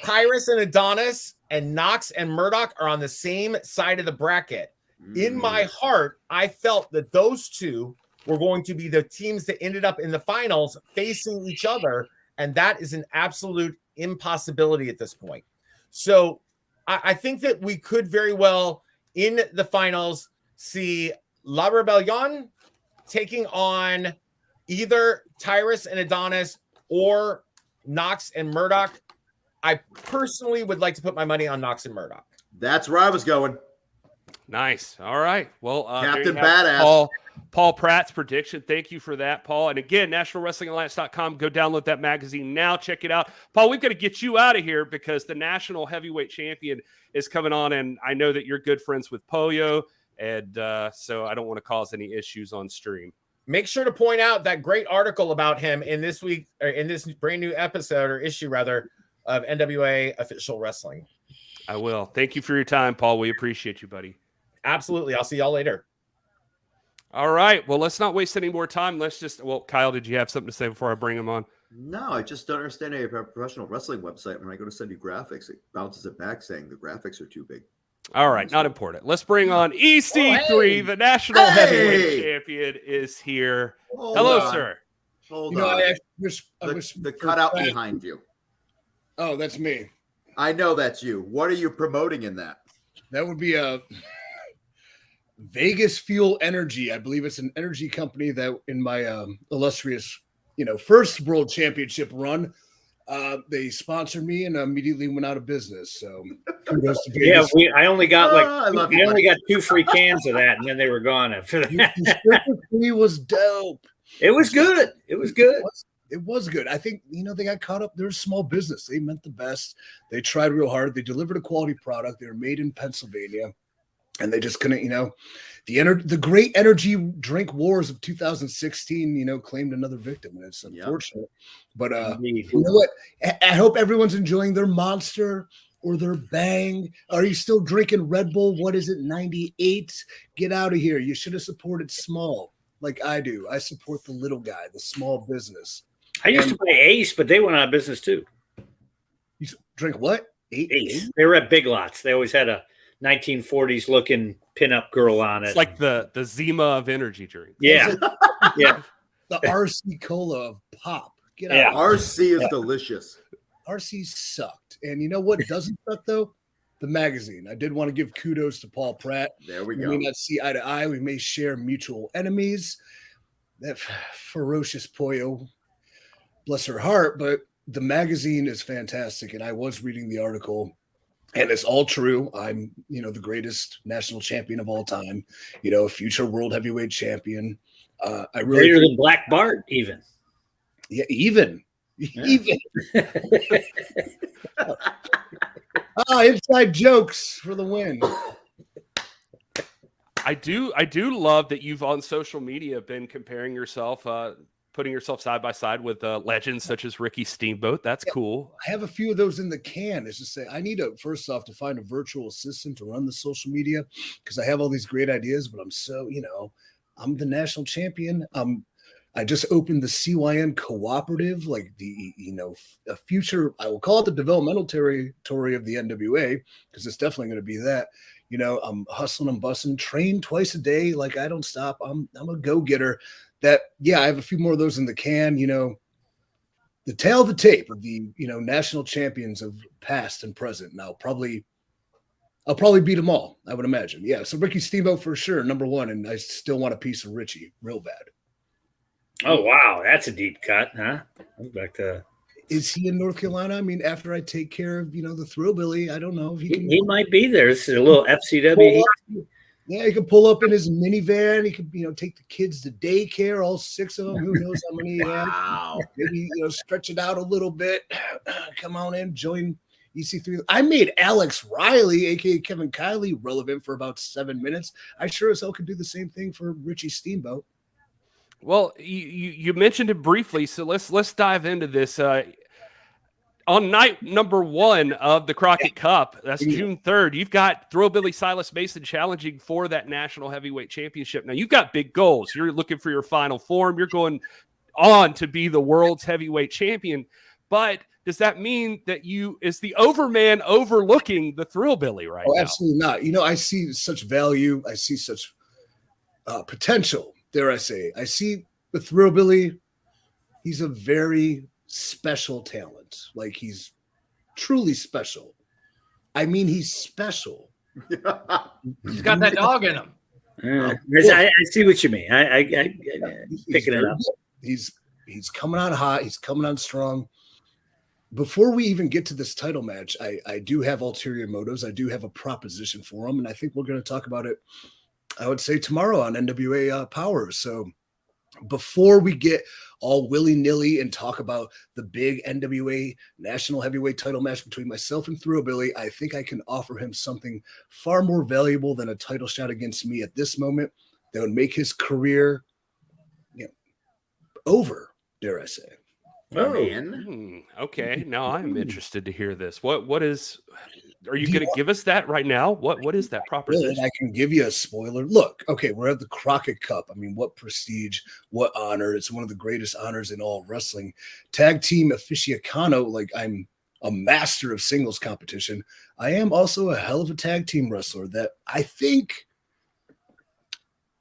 Tyrus and Adonis and Knox and Murdoch are on the same side of the bracket. In my heart, I felt that those two were going to be the teams that ended up in the finals facing each other, and that is an absolute impossibility at this point. So I think that we could very well, in the finals, see La Rebellion taking on either Tyrus and Adonis or Knox and Murdoch. I personally would like to put my money on Knox and Murdoch. That's where I was going. Nice. All right. Well, Captain Badass. Paul Pratt's prediction. Thank you for that, Paul. And again, nationalwrestlingalliance.com. Go download that magazine now. Check it out. Paul, we've got to get you out of here because the national heavyweight champion is coming on, and I know that you're good friends with Pollo, and so I don't want to cause any issues on stream. Make sure to point out that great article about him in this week, or in this brand new episode or issue rather, of NWA Official Wrestling. I will. Thank you for your time, Paul. We appreciate you, buddy. Absolutely. I'll see y'all later. All right. Well, let's not waste any more time. Kyle, did you have something to say before I bring him on? No, I just don't understand a professional wrestling website. When I go to send you graphics, it bounces it back saying the graphics are too big. All right. Not important. Let's bring on EC3, the national heavyweight champion is here. Hello, sir. Hold on. The cutout behind you. Oh, that's me. I know that's you. What are you promoting in that? That would be a Vegas Fuel Energy. I believe it's an energy company that in my illustrious, first world championship run, they sponsored me and immediately went out of business. So kudos to Vegas. Yeah, I only got I only got 2 free cans of that, and then they were gone after that. It was dope. It was good. It was good. It was good. I think, they got caught up. They're a small business. They meant the best. They tried real hard. They delivered a quality product. They were made in Pennsylvania. And they just couldn't, the great energy drink wars of 2016, claimed another victim. And it's unfortunate. But you know what? I hope everyone's enjoying their Monster or their Bang. Are you still drinking Red Bull? What is it, 98? Get out of here. You should have supported small like I do. I support the little guy, the small business. I used to buy Ace, but they went out of business too. You drink what? Ace. They were at Big Lots. They always had a 1940s looking pinup girl on it. It's like the Zima of energy drink. Yeah. Yeah. The RC Cola of pop. Get out. RC is delicious. RC sucked. And you know what doesn't suck though? The magazine. I did want to give kudos to Paul Pratt. There we go. We may not see eye to eye. We may share mutual enemies. That ferocious Pollo, bless her heart, but the magazine is fantastic. And I was reading the article, and it's all true. I'm, the greatest national champion of all time, a future world heavyweight champion. I really greater than Black Bart, even. Yeah, even. Inside jokes for the win. I do love that you've on social media been comparing yourself, putting yourself side by side with legends such as Ricky Steamboat. That's cool. I have a few of those in the can. It's just say I need first off to find a virtual assistant to run the social media because I have all these great ideas, but I'm so, I'm the national champion. I just opened the CYN cooperative, like the, a future, I will call it the developmental territory of the NWA, because it's definitely going to be that. I'm hustling and busting, train twice a day. Like I don't stop. I'm a go-getter. I have a few more of those in the can, the tail of the tape of the, national champions of past and present. And I'll probably beat them all, I would imagine. Yeah. So Ricky Steamboat for sure, number one. And I still want a piece of Richie real bad. Oh, wow. That's a deep cut, huh? I'm back to Is he in North Carolina? I mean, after I take care of, the Thrillbilly, I don't know if he can. He might be there. It's a little FCW. Yeah, he could pull up in his minivan. He could, take the kids to daycare, all 6 of them. Who knows how many he has? Wow. Maybe, stretch it out a little bit. Come on in, join EC3. I made Alex Riley, aka Kevin Kiley, relevant for about 7 minutes. I sure as hell could do the same thing for Richie Steamboat. Well, you mentioned it briefly, so let's dive into this. On night number 1 of the Crockett Cup, that's June 3rd, you've got Thrillbilly Silas Mason challenging for that National Heavyweight Championship. Now, you've got big goals. You're looking for your final form. You're going on to be the world's heavyweight champion. But does that mean that is the overman overlooking the Thrillbilly right now? Absolutely not. I see such value. I see such potential. Dare I say, I see the Thrillbilly. He's a very special talent. Like, he's truly special. I mean, he's special. He's got that dog in him. I see what you mean. I picking it up. He's coming on hot. He's coming on strong. Before we even get to this title match, I do have ulterior motives. I do have a proposition for him, and I think we're going to talk about it, I would say, tomorrow on NWA Power. So before we get all willy-nilly and talk about the big NWA National Heavyweight title match between myself and Thrillbilly, I think I can offer him something far more valuable than a title shot against me at this moment that would make his career over, dare I say. Oh, man. Okay, now I'm interested to hear this. What is? Are you going to give us that right now? What is that proposition? I can give you a spoiler. Look, okay, we're at the Crockett Cup. I mean, what prestige, what honor. It's one of the greatest honors in all wrestling. Tag team aficionado, like, I'm a master of singles competition. I am also a hell of a tag team wrestler that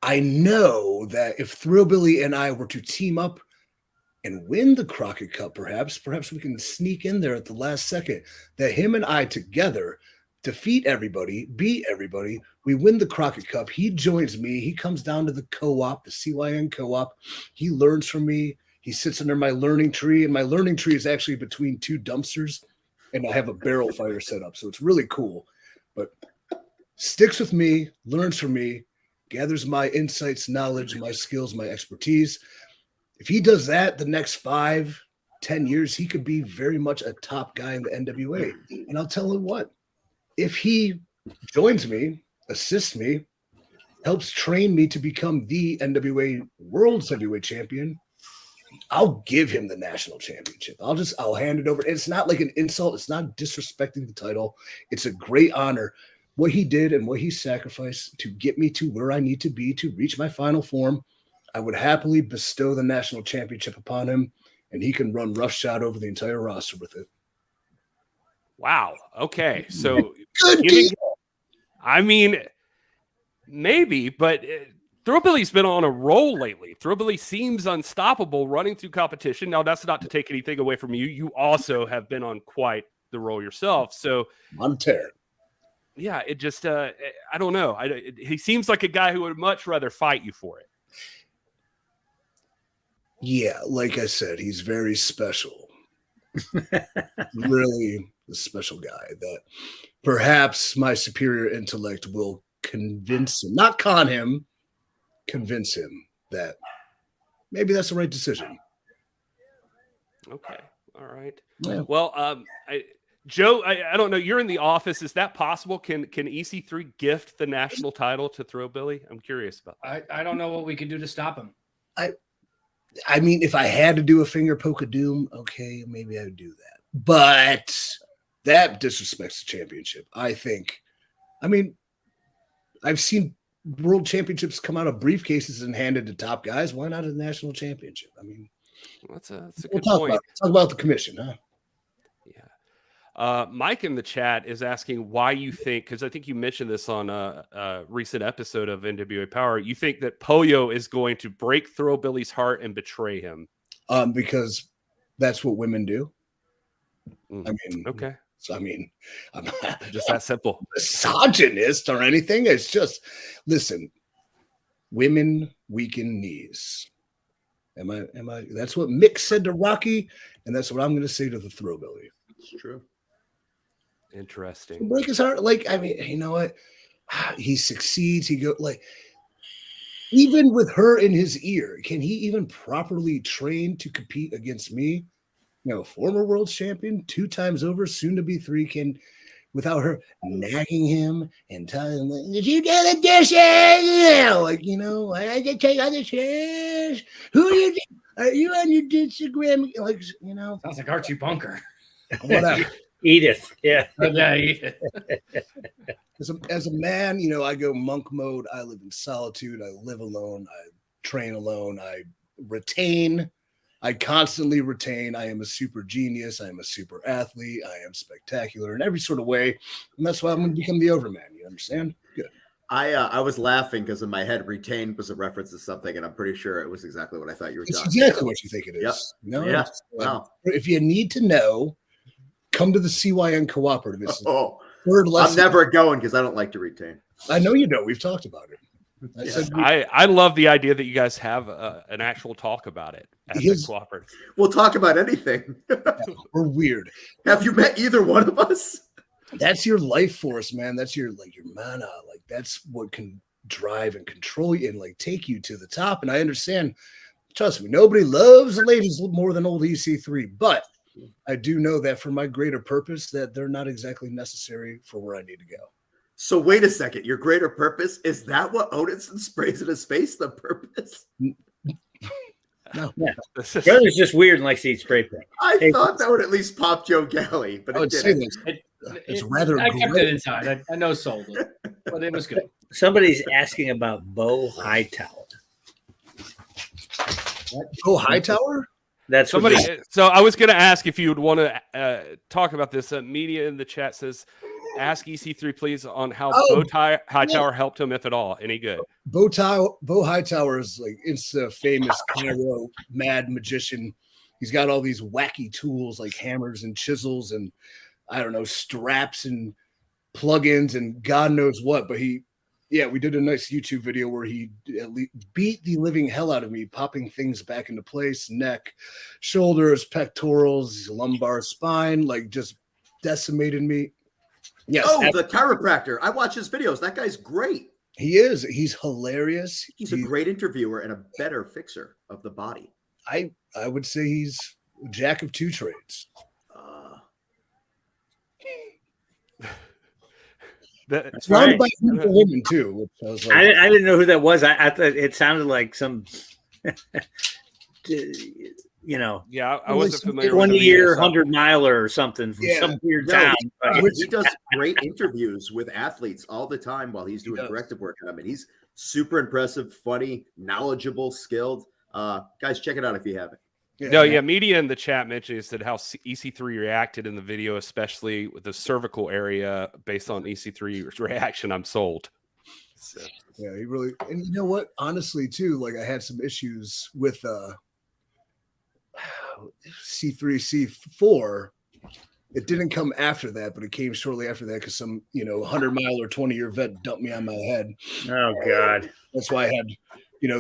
I know that if Thrillbilly and I were to team up and win the Crockett Cup, perhaps we can sneak in there at the last second, that him and I together defeat everybody, beat everybody. We win the Crockett Cup. He joins me. He comes down to the co-op, the CYN co-op. He learns from me. He sits under my learning tree, and my learning tree is actually between 2 dumpsters, and I have a barrel fire set up. So it's really cool. But sticks with me, learns from me, gathers my insights, knowledge, my skills, my expertise. If he does that the next 5-10 years, he could be very much a top guy in the NWA. And I'll tell him what, if he joins me, assists me, helps train me to become the NWA World's Heavyweight Champion, I'll give him the national championship. I'll hand it over. It's not like an insult. It's not disrespecting the title. It's a great honor. What he did and what he sacrificed to get me to where I need to be to reach my final form, I would happily bestow the national championship upon him, and he can run roughshod over the entire roster with it. Wow. Okay. So, Good deal. I mean, maybe, but Thrillbilly's been on a roll lately. Thrillbilly seems unstoppable running through competition. Now, that's not to take anything away from you. You also have been on quite the roll yourself. So, I'm tearing. Yeah, it just, I don't know. He seems like a guy who would much rather fight you for it. Yeah, like I said, he's very special. Really a special guy that perhaps my superior intellect will convince him, not con him, convince him that maybe that's the right decision. Okay. All right. Yeah. Well, Joe, I don't know. You're in the office. Is that possible? Can EC3 gift the national title to Thrillbilly? I'm curious about that. I don't know what we can do to stop him. I mean, if I had to do a finger poke of doom, okay, maybe I would do that. But that disrespects the championship, I think. I mean, I've seen world championships come out of briefcases and handed to top guys. Why not a national championship? I mean, that's a good point. Talk about the commission, huh? Yeah. Mike in the chat is asking why you think, because I think you mentioned this on a recent episode of NWA Power, you think that Pollo is going to break Thrillbilly's heart and betray him. Because that's what women do. I mean, okay. So, I mean, I'm not just that simple. Misogynist or anything. It's just, listen, women weaken knees. Am I? That's what Mick said to Rocky, and that's what I'm going to say to the Throwbilly. It's true. Interesting. Break his heart. Like, I mean, you know what? He succeeds. He go like, even with her in his ear, can he even properly train to compete against me? You know, former world champion, 2 times over, soon to be 3, can without her nagging him and telling him, like, did you do the dishes? Like, you know, I did take out the trash. Who you? Are you on your Instagram? Like, you know, Sounds like Archie Bunker. Whatever. Edith. Yeah. Yeah, Edith. As a man, you know, I go monk mode. I live in solitude. I live alone. I train alone. I retain. I constantly retain. I am a super genius. I am a super athlete. I am spectacular in every sort of way. And that's why I'm going to become the overman. You understand? Good. I was laughing because in my head, retain was a reference to something, and I'm pretty sure it was exactly what I thought you were It's talking exactly about. what you think it is. Yep. You know? Yeah. Wow. If you need to know, come to the CYN Cooperative. It's the Oh, third I'm lesson. never going because I don't like to retain. I know you don't. We've talked about it. I Yeah. said I love the idea that you guys have an actual talk about it at the cooperative. We'll talk about anything. we're weird. Have you met either one of us? That's your life force, man. That's your mana. Like, that's what can drive and control you and like take you to the top. And I understand, trust me, nobody loves the ladies more than old EC3, but I do know that for my greater purpose that they're not exactly necessary for where I need to go. So wait a second. Your greater purpose, is that what Odinson sprays in his face? The purpose? No. Yeah. Brother's just weird and likes to eat spray paint. I thought that would at least pop Joe Galley, but I it would say didn't. this. It's rather I kept great. it inside. I know sold it, but it was good. Somebody's asking about Bo Hightower. Oh, Hightower? That's Somebody. what So I was going to ask if you would want to talk about this. Media in the chat says, "Ask EC3 please on how Hightower helped him, if at all. Any good?" Bo Hightower is like, it's a famous Cairo mad magician. He's got all these wacky tools like hammers and chisels and I don't know, straps and plugins and God knows what. But we did a nice YouTube video where he beat the living hell out of me, popping things back into place, neck, shoulders, pectorals, lumbar, spine, like just decimated me. Yes. Oh, the chiropractor. I watch his videos. That guy's great. He is. He's hilarious. He's a great interviewer and a better fixer of the body. I would say he's a jack of 2 trades. That's surrounded by beautiful women too. Which I was like, I didn't know who that was. I thought it sounded like some, you know, yeah, I wasn't familiar. 20-year, 100-miler or something from some weird town. He does great interviews with athletes all the time while he's doing corrective work on them. And he's super impressive, funny, knowledgeable, skilled. Guys, check it out if you haven't. Media in the chat mentioned said how EC3 reacted in the video, especially with the cervical area. Based on EC3's reaction, I'm sold. So. Yeah, he really, and you know what? Honestly, too, like I had some issues with C3, C4. It didn't come after that, but it came shortly after that because some, 100-mile or 20-year vet dumped me on my head. Oh God! That's why I had,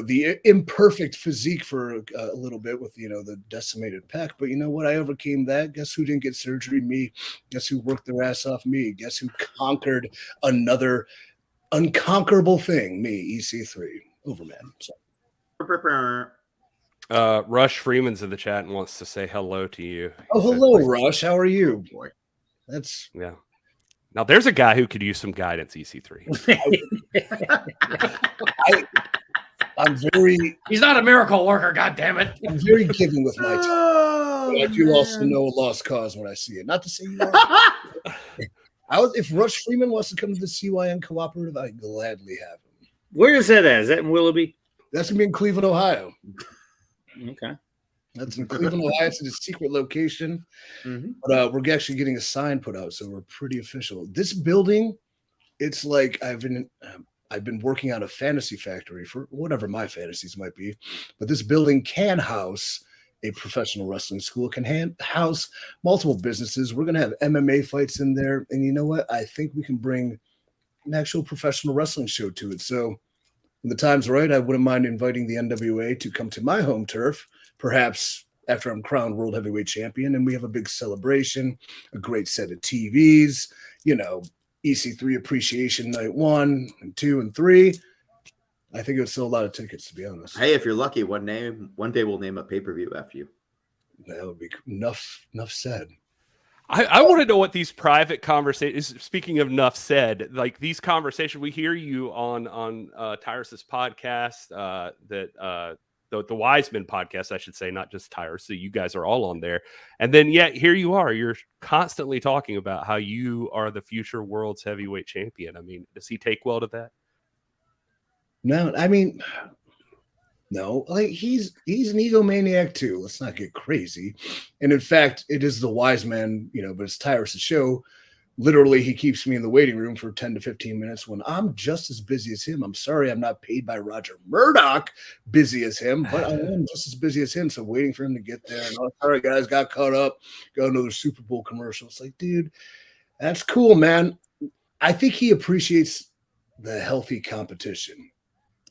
the imperfect physique for a little bit with, the decimated pec. But you know what? I overcame that. Guess who didn't get surgery? Me. Guess who worked their ass off? Me. Guess who conquered another unconquerable thing? Me, EC3, Overman. So. Rush Freeman's in the chat and wants to say hello to you. Oh, hello, Rush. How are you? Oh, boy. That's Now there's a guy who could use some guidance, EC3. I'm very. He's not a miracle worker. God damn it! I'm very giving with my time. I do also know a lost cause when I see it. Not to say you are. If Rush Freeman wants to come to the CYN Cooperative, I'd gladly have him. Where is that at? Is that in Willoughby? That's gonna be in Cleveland, Ohio. Okay. That's in Cleveland, Ohio. It's a secret location, but we're actually getting a sign put out, so we're pretty official. This building, it's like I've been working on a fantasy factory for whatever my fantasies might be, but this building can house a professional wrestling school, can house multiple businesses. We're going to have MMA fights in there. And you know what? I think we can bring an actual professional wrestling show to it. So when the time's right, I wouldn't mind inviting the NWA to come to my home turf, perhaps after I'm crowned world heavyweight champion, and we have a big celebration, a great set of TVs, EC3 appreciation night 1 and 2 and 3. I think it would sell a lot of tickets, to be honest. Hey, if you're lucky, one day we'll name a pay-per-view after you. That would be enough said. I want to know what these private conversations, speaking of enough said, like these conversations, we hear you on Tyrus's podcast, the Wiseman podcast, I should say, not just Tyrus. So you guys are all on there. And then yet here you are, you're constantly talking about how you are the future world's heavyweight champion. I mean, does he take well to that? No, I mean, no, like he's an egomaniac too. Let's not get crazy. And in fact, it is the wise man, but it's Tyrus's show. Literally, he keeps me in the waiting room for 10 to 15 minutes when I'm just as busy as him. I'm sorry I'm not paid by Roger Murdoch busy as him, but I am just as busy as him. So waiting for him to get there. And sorry, guys, got caught up. Got another Super Bowl commercial. It's like, dude, that's cool, man. I think he appreciates the healthy competition.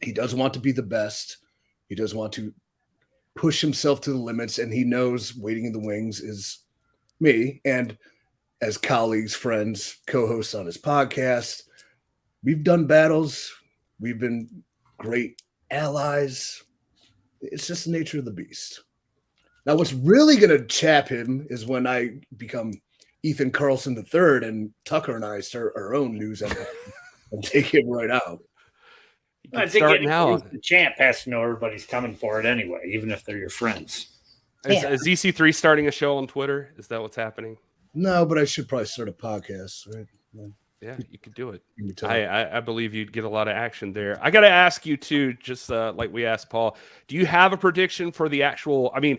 He does want to be the best. He does want to push himself to the limits, and he knows waiting in the wings is me. And as colleagues, friends, co-hosts on his podcast, we've done battles. We've been great allies. It's just the nature of the beast. Now, what's really going to chap him is when I become Ethan Carlson III and Tucker and I start our own news empire and take him right out. I think the champ has to know everybody's coming for it anyway, even if they're your friends. Is EC3 starting a show on Twitter? Is that what's happening? No, but I should probably start a podcast, right? Yeah, you could do it. I believe you'd get a lot of action there. I got to ask you too, just like we asked Paul, do you have a prediction for the actual? I mean,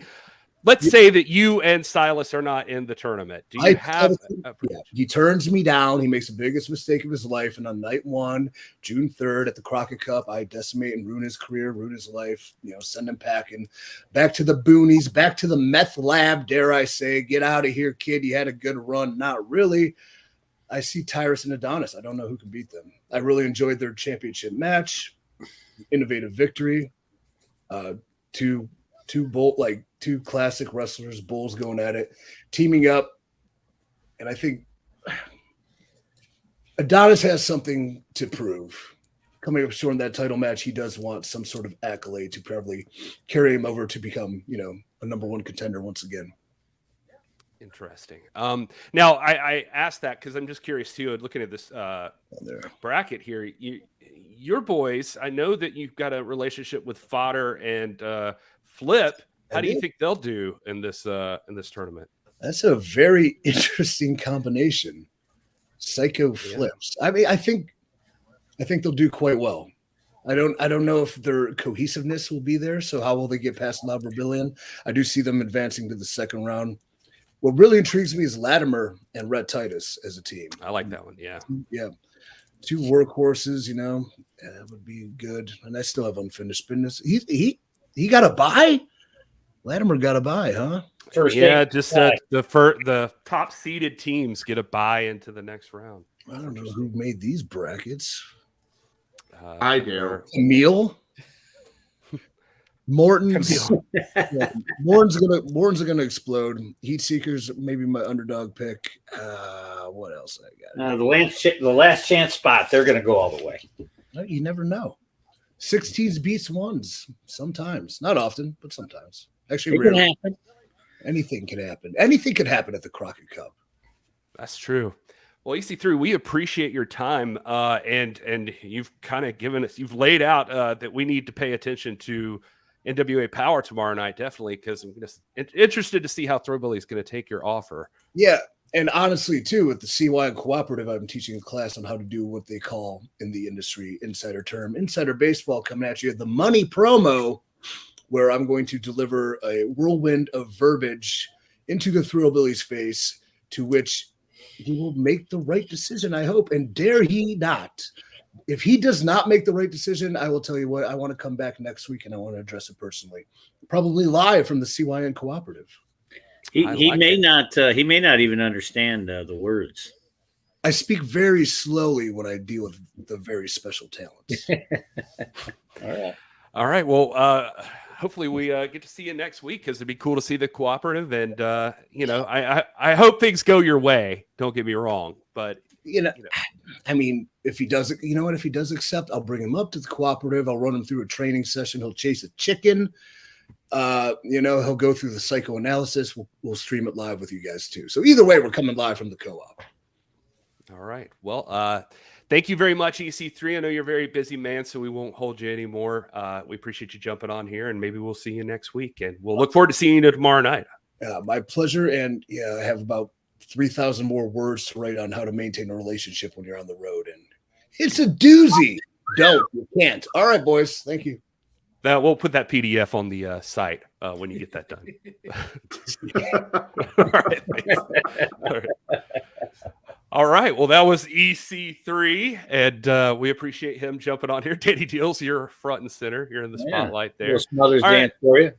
let's say that you and Silas are not in the tournament. Do you have a prediction? Yeah, he turns me down. He makes the biggest mistake of his life. And on night 1, June 3rd at the Crockett Cup, I decimate and ruin his career, ruin his life, send him packing back to the boonies, back to the meth lab, dare I say. Get out of here, kid. You had a good run. Not really. I see Tyrus and Adonis. I don't know who can beat them. I really enjoyed their championship match. Innovative victory. Two classic wrestlers, bulls going at it, teaming up. And I think Adonis has something to prove. Coming up short in that title match, he does want some sort of accolade to probably carry him over to become, a number 1 contender once again. Interesting. Now I asked that because I'm just curious too. Looking at this bracket here, your boys. I know that you've got a relationship with Fodder and Flip. How do you think they'll do in this tournament? That's a very interesting combination. Psycho Flips. I mean, I think they'll do quite well. I don't know if their cohesiveness will be there. So how will they get past La Rebellion? I do see them advancing to the second round. What really intrigues me is Latimer and Rhett Titus as a team. I like that one. Yeah. Yeah. 2 workhorses, that would be good. And I still have unfinished business. He got a bye? Latimer got a bye, huh? The top seeded teams get a bye into the next round. I don't know who made these brackets. I do. Emil. Morton's gonna explode. Heat Seekers, maybe my underdog pick. What else I got? The last chance spot, they're gonna go all the way. You never know. 16s beats 1s sometimes, not often, but sometimes. Actually, it can happen. Anything can happen. Anything can happen at the Crockett Cup. That's true. Well, EC3, we appreciate your time, and you've kind of given us, you've laid out that we need to pay attention to NWA Power tomorrow night, definitely, because I'm just interested to see how Throwbilly is going to take your offer. Yeah, and honestly, too, with the CY and Cooperative, I'm teaching a class on how to do what they call in the industry insider term, insider baseball, coming at you, the money promo, where I'm going to deliver a whirlwind of verbiage into the Thrillbilly's face, to which he will make the right decision, I hope, and dare he not. If he does not make the right decision, I will tell you what, I want to come back next week and I want to address it personally, probably live from the CYN Cooperative. He may not even understand the words. I speak very slowly when I deal with the very special talents. All right. Well, hopefully we get to see you next week, because it'd be cool to see the cooperative. And I hope things go your way. Don't get me wrong, but I mean, if he does, if he does accept, I'll bring him up to the cooperative. I'll run him through a training session. He'll chase a chicken. He'll go through the psychoanalysis. We'll stream it live with you guys too. So either way, we're coming live from the co-op. All right. Well, thank you very much, EC3. I know you're a very busy man, so we won't hold you anymore. We appreciate you jumping on here, and maybe we'll see you next week. And we'll look forward to seeing you tomorrow night. My pleasure. And I have about 3,000 more words to write on how to maintain a relationship when you're on the road. And it's a doozy. You can't. All right, boys. Thank you. We'll put that PDF on the site when you get that done. All right. Thanks. All right. All right. Well, that was EC3, and we appreciate him jumping on here. Danny Deals, you're front and center. You're in the spotlight there. Mother's Dance for you.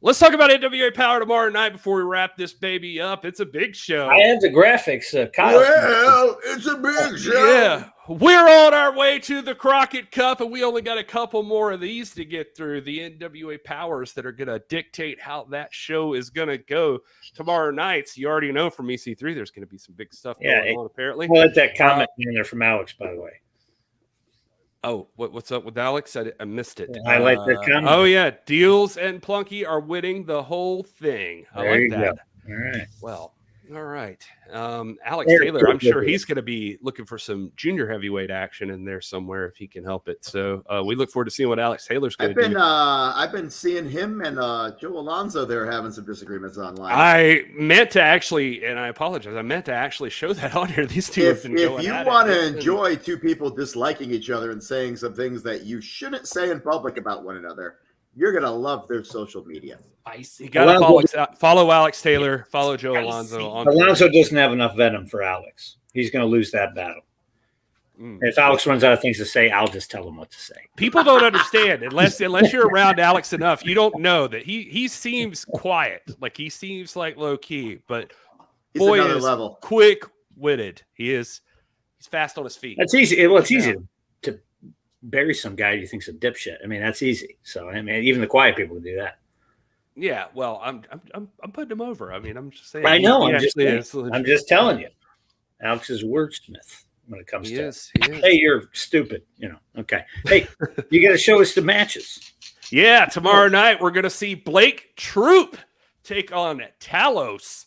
Let's talk about NWA Power tomorrow night before we wrap this baby up. It's a big show. I have the graphics, Kyle. Well, it's a big show. Yeah. We're on our way to the Crockett Cup, and we only got a couple more of these to get through. The NWA Powers that are going to dictate how that show is going to go tomorrow night. So you already know from EC3 there's going to be some big stuff going on, apparently. Well, let that comment in there from Alex, by the way. Oh, what's up with Alex? I missed it. Highlight that comment. Oh, yeah. Deals and Plunky are winning the whole thing. I like that. All right. Well, all right. Alex Taylor, I'm sure he's going to be looking for some junior heavyweight action in there somewhere if he can help it. So we look forward to seeing what Alex Taylor's going to do. I've been seeing him and Joe Alonzo there having some disagreements online. I meant to actually, and I apologize, I meant to actually show that on here. These two have been going If you at want it. to enjoy two people disliking each other and saying some things that you shouldn't say in public about one another, you're going to love their social media. You got to follow Alex Taylor, follow Joe Alonzo. Alonzo doesn't have enough venom for Alex. He's going to lose that battle. If Alex runs out of things to say, I'll just tell him what to say. People don't understand unless you're around Alex enough. You don't know that he seems quiet, like he seems like low key, but He's boy another is level. quick witted. He's fast on his feet. That's easy. Well, it's easy to bury some guy who thinks a dipshit. I mean, that's easy. So I mean, even the quiet people can do that. Yeah, well, I'm putting him over. I mean, I'm just saying. I know. I'm just telling you. Alex is wordsmith when it comes he to. is. Hey, you're stupid. Okay. Hey, you got to show us the matches. Yeah, tomorrow night we're gonna see Blake Troop take on Talos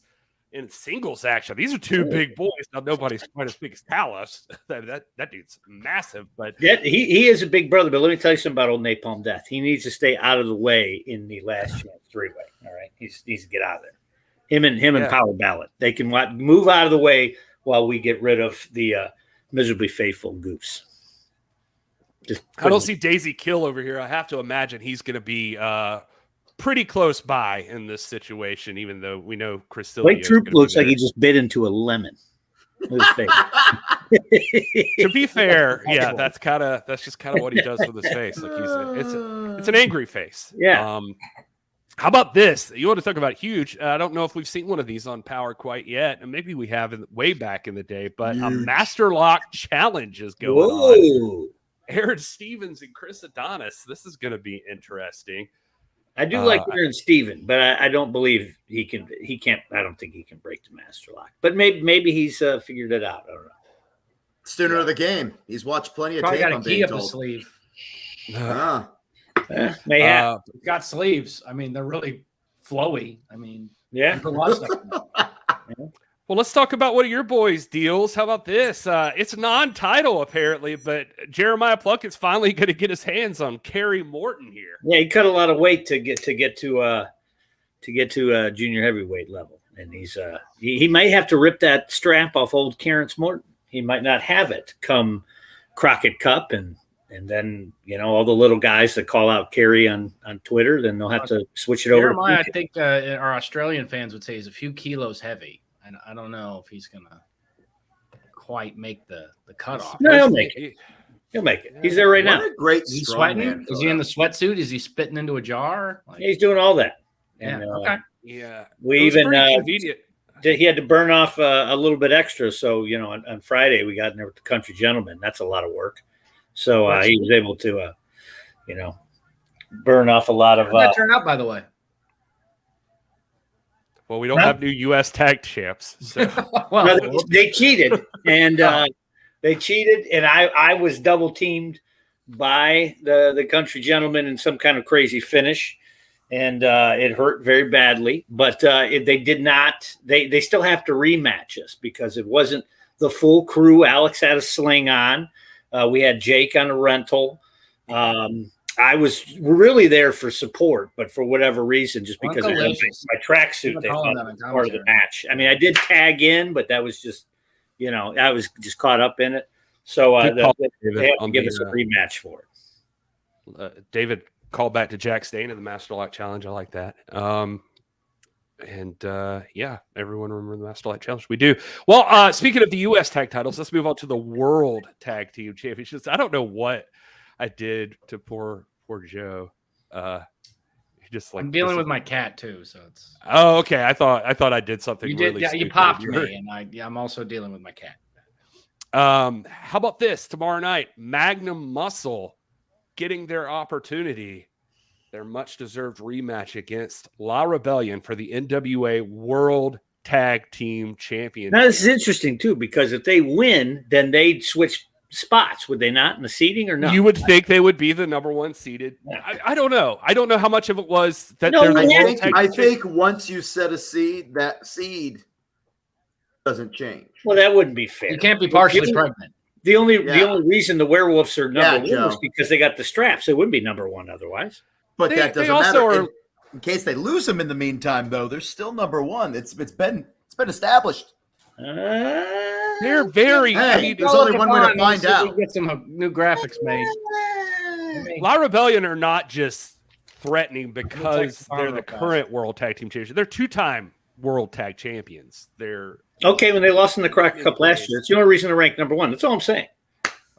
in singles action. These are two big boys. Now nobody's quite as big as Talos. That dude's massive, but yeah, he is a big brother. But let me tell you something about old Napalm Death. He needs to stay out of the way in the last chance three-way. All right, he needs to get out of there. Him and Power Ballot. They can move out of the way while we get rid of the miserably faithful goofs. I don't see Daisy Kill over here. I have to imagine he's going to be pretty close by in this situation, even though we know Chris Blake Troop looks like he just bit into a lemon. To be fair, yeah, that's just kind of what he does with his face. Like it's an angry face. Yeah. How about this? You want to talk about huge? I don't know if we've seen one of these on Power quite yet, and maybe we have way back in the day. But a Master Lock challenge is going on. Aaron Stevens and Chris Adonis. This is going to be interesting. I do like Aaron Stevens, but I don't believe he can. He can't. I don't think he can break the Master Lock. But maybe he's figured it out. I don't know. Student of the game. He's watched plenty of Probably tape. got a key up his sleeve. May have. Got sleeves. I mean, they're really flowy. I mean, yeah. Well, let's talk about one of your boys' deals. How about this? It's non-title apparently, but Jeremiah Plunkett's finally going to get his hands on Kerry Morton here. Yeah, he cut a lot of weight to get to junior heavyweight level, and he might have to rip that strap off old Terrence Morton. He might not have it come Crockett Cup, and then all the little guys that call out Kerry on Twitter, then they'll have to switch it over. Jeremiah, I think our Australian fans would say he's a few kilos heavy. And I don't know if he's going to quite make the cutoff. No, he'll make it. He'll make it. He's there right now. What a great Is he strong sweating? man. Is he in the sweatsuit? Is he spitting into a jar? He's doing all that. Yeah. And, okay. Yeah. We even convenient. he had to burn off a little bit extra. So, on Friday we got in there with the Country Gentleman. That's a lot of work. So he was able to, burn off a lot of. How'd that turn out, by the way? Well, we don't have new U.S. tag champs. So. Well, no, they cheated, and I was double teamed by the Country Gentleman in some kind of crazy finish, and it hurt very badly. But they did not. They still have to rematch us because it wasn't the full crew. Alex had a sling on. We had Jake on a rental. I was really there for support, but for whatever reason, just because of my tracksuit, they thought it was part of the match. I mean, I did tag in, but that was just, I was just caught up in it. So they have to give us a rematch for it. David called back to Jack Stain in the Master Lock Challenge. I like that. Everyone remember the Master Lock Challenge? We do. Well, speaking of the U.S. tag titles, let's move on to the World Tag Team Championships. I don't know what I did to poor Joe. I'm dealing with my cat too, so it's. Oh, okay. I thought I did something. You did, really you popped me, and I'm also dealing with my cat. How about this tomorrow night? Magnum Muscle getting their opportunity, their much-deserved rematch against La Rebellion for the NWA World Tag Team Championship. Now, this is interesting too, because if they win, then they'd switch spots, would they not, in the seeding or not? You would think they would be the number one seeded. I don't know. I don't know how much of it was that I think once you set a seed, that seed doesn't change. Well, that wouldn't be fair. You can't be partially pregnant. The only reason the Werewolves are number one is because they got the straps. They wouldn't be number one otherwise. But that doesn't matter. In case they lose them in the meantime, though, they're still number one. It's been established. They're very. Hey, there's only one way to find out. Get some new graphics made. La Rebellion are not just threatening because they're the current World Tag Team Champions. They're two-time World Tag Champions. They're okay when they lost in the Crockett Cup last year. It's the only reason they're ranked number one. That's all I'm saying.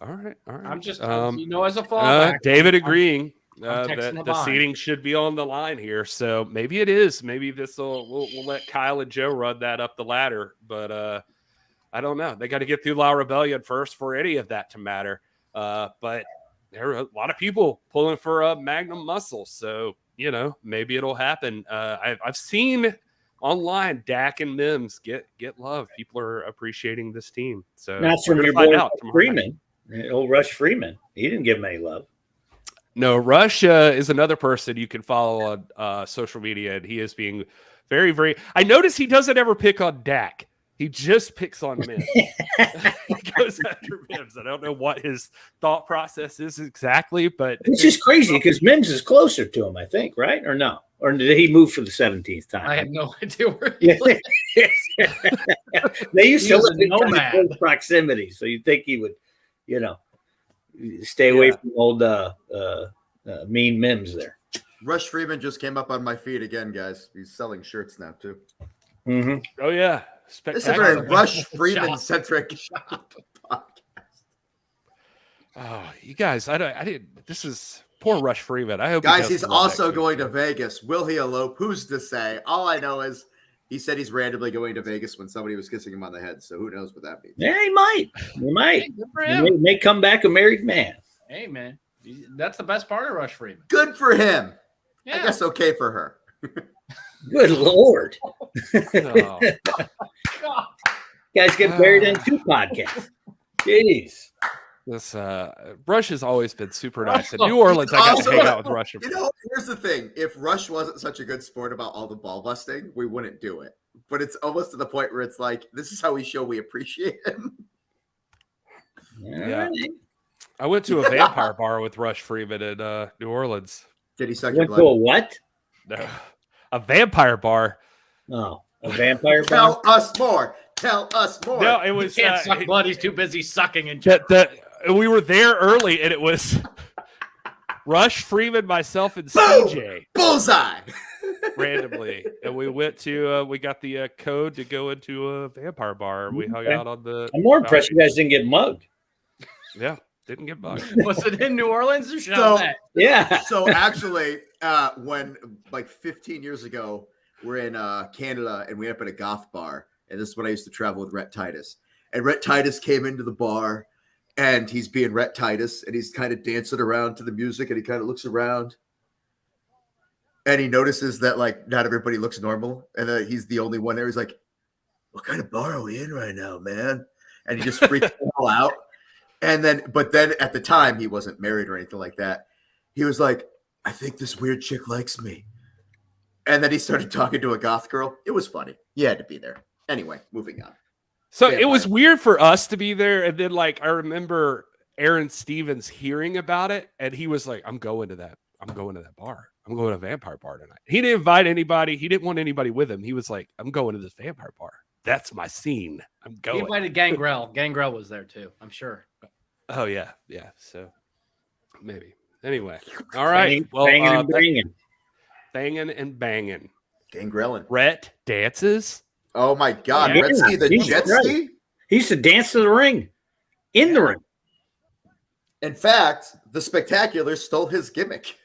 All right. I'm just, as a fallback. David agreeing. I'm that the seating should be on the line here, so maybe it is. Maybe we'll let Kyle and Joe run that up the ladder, but I don't know. They got to get through La Rebellion first for any of that to matter. But there are a lot of people pulling for Magnum Muscle, so maybe it'll happen. I've seen online Dak and Mims get love. People are appreciating this team. So that's from your boy Freeman, old Rush Freeman. He didn't give him any love. No, Rush is another person you can follow on social media, and he is being very, very. I notice he doesn't ever pick on Dak. He just picks on Mims. He goes after Mims. I don't know what his thought process is exactly, but it's just crazy because Mims is closer to him, I think, right? Or no? Or did he move for the 17th time? I have no idea where he lives. They used to live in close proximity, so you'd think he would, stay away from old mean Mims there. Rush Freeman just came up on my feed again, guys. He's selling shirts now too. Mm-hmm. Oh yeah, this is a very Rush Freeman centric podcast. Oh, you guys, I didn't. This is poor Rush Freeman. I hope guys. He's also going to Vegas. Will he elope? Who's to say? All I know is he said he's randomly going to Vegas when somebody was kissing him on the head. So who knows what that means? Yeah, he might. He might. Hey, good for him. He may come back a married man. Hey, man. That's the best part of Rush Freeman. Good for him. Yeah. I guess okay for her. Good Lord. Oh. Guys get buried in 2 podcasts. Jeez. This Rush has always been super nice. In New Orleans, I got to hang out with Rush. Here's the thing. If Rush wasn't such a good sport about all the ball busting, we wouldn't do it. But it's almost to the point where it's like, this is how we show we appreciate him. Yeah. I went to a vampire bar with Rush Freeman in New Orleans. Did he suck your blood? To a what? No. A vampire bar. Oh, a vampire bar? Tell us more. Tell us more. No, it was. He can't suck blood. He's too busy sucking and we were there early, and it was Rush Freeman, myself, and CJ. Bullseye. Randomly, and we went to. We got the code to go into a vampire bar. We hung out on the. I'm more impressed you guys didn't get mugged. Yeah, didn't get mugged. Was it in New Orleans or yeah. So actually, when like 15 years ago, we're in Canada and we ended up at a goth bar. And this is when I used to travel with Rhett Titus. And Rhett Titus came into the bar, and he's being Rhett Titus, and he's kind of dancing around to the music, and he kind of looks around. And he notices that, like, not everybody looks normal, and he's the only one there. He's like, what kind of bar are we in right now, man? And he just freaks them all out. But then at the time, he wasn't married or anything like that. He was like, I think this weird chick likes me. And then he started talking to a goth girl. It was funny. You had to be there. Anyway, moving on. So it was weird for us to be there. And then, like, I remember Aaron Stevens hearing about it, and he was like, I'm going to that bar. I'm going to a vampire bar tonight. He didn't invite anybody. He didn't want anybody with him. He was like, I'm going to this vampire bar. That's my scene. I'm going. He invited Gangrel. Gangrel was there too, I'm sure. Oh, yeah. Yeah. So maybe. Anyway. All right. Banging and banging. Banging and banging. Gangrelin. Rhett dances. Oh, my God. Yeah. Rhett ski the jet ski? He used to dance to the ring. In the ring. In fact, the Spectacular stole his gimmick.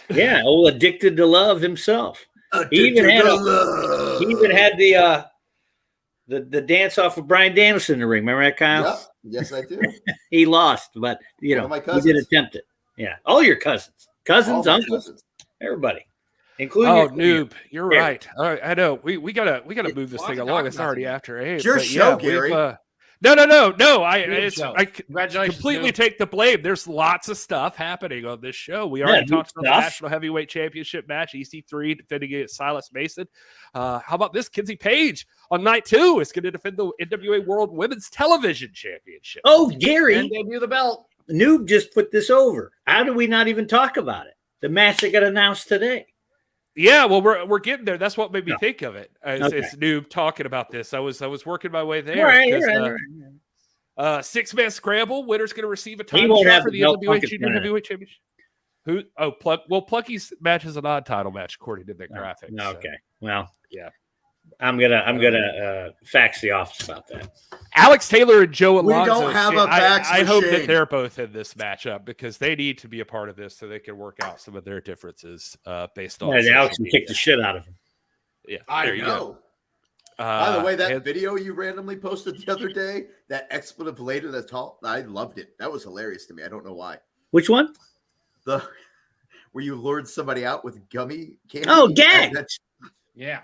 Yeah, old Addicted to Love himself. He even had the dance off of Bryan Danielson in the ring. Remember that, Kyle? Yep. Yes, I do. He lost, but he did attempt it. Yeah, all your cousins, uncles, everybody, including Noob. You're right. I know. We gotta move this thing along. It's already after 8. It's your show, Gary. No. I Congratulations, completely Noob. take the blame. There's lots of stuff happening on this show. We already talked about the National Heavyweight Championship match, EC3 defending against Silas Mason. How about this? Kinsey Page on night 2 is going to defend the NWA World Women's Television Championship. Oh, Gary, And debut the belt. Noob just put this over. How do we not even talk about it? The match that got announced today. Yeah, well, we're getting there. That's what made me think of it. Okay. It's Noob talking about this. I was working my way there. Right. 6-man scramble. Winner's going to receive a He title won't shot have for the the belt NWA Plunkett Junior winner. Heavyweight Championship. Who? Oh, Plucky's match is a non-title match according to the graphics. No, okay. Well, yeah. I'm gonna fax the office about that. Alex Taylor and Joe Alonzo. We don't have a fax I hope machine. that they're both in this matchup because they need to be a part of this so they can work out some of their differences based on. Yeah, Alex social can kick the shit out of him. Yeah, I there you go. know. By the way, that and- video you randomly posted the other day, that expletive later that's tall, I loved it. That was hilarious to me. I don't know why. Which one? Where you lured somebody out with gummy candy. Oh, gag. Yeah.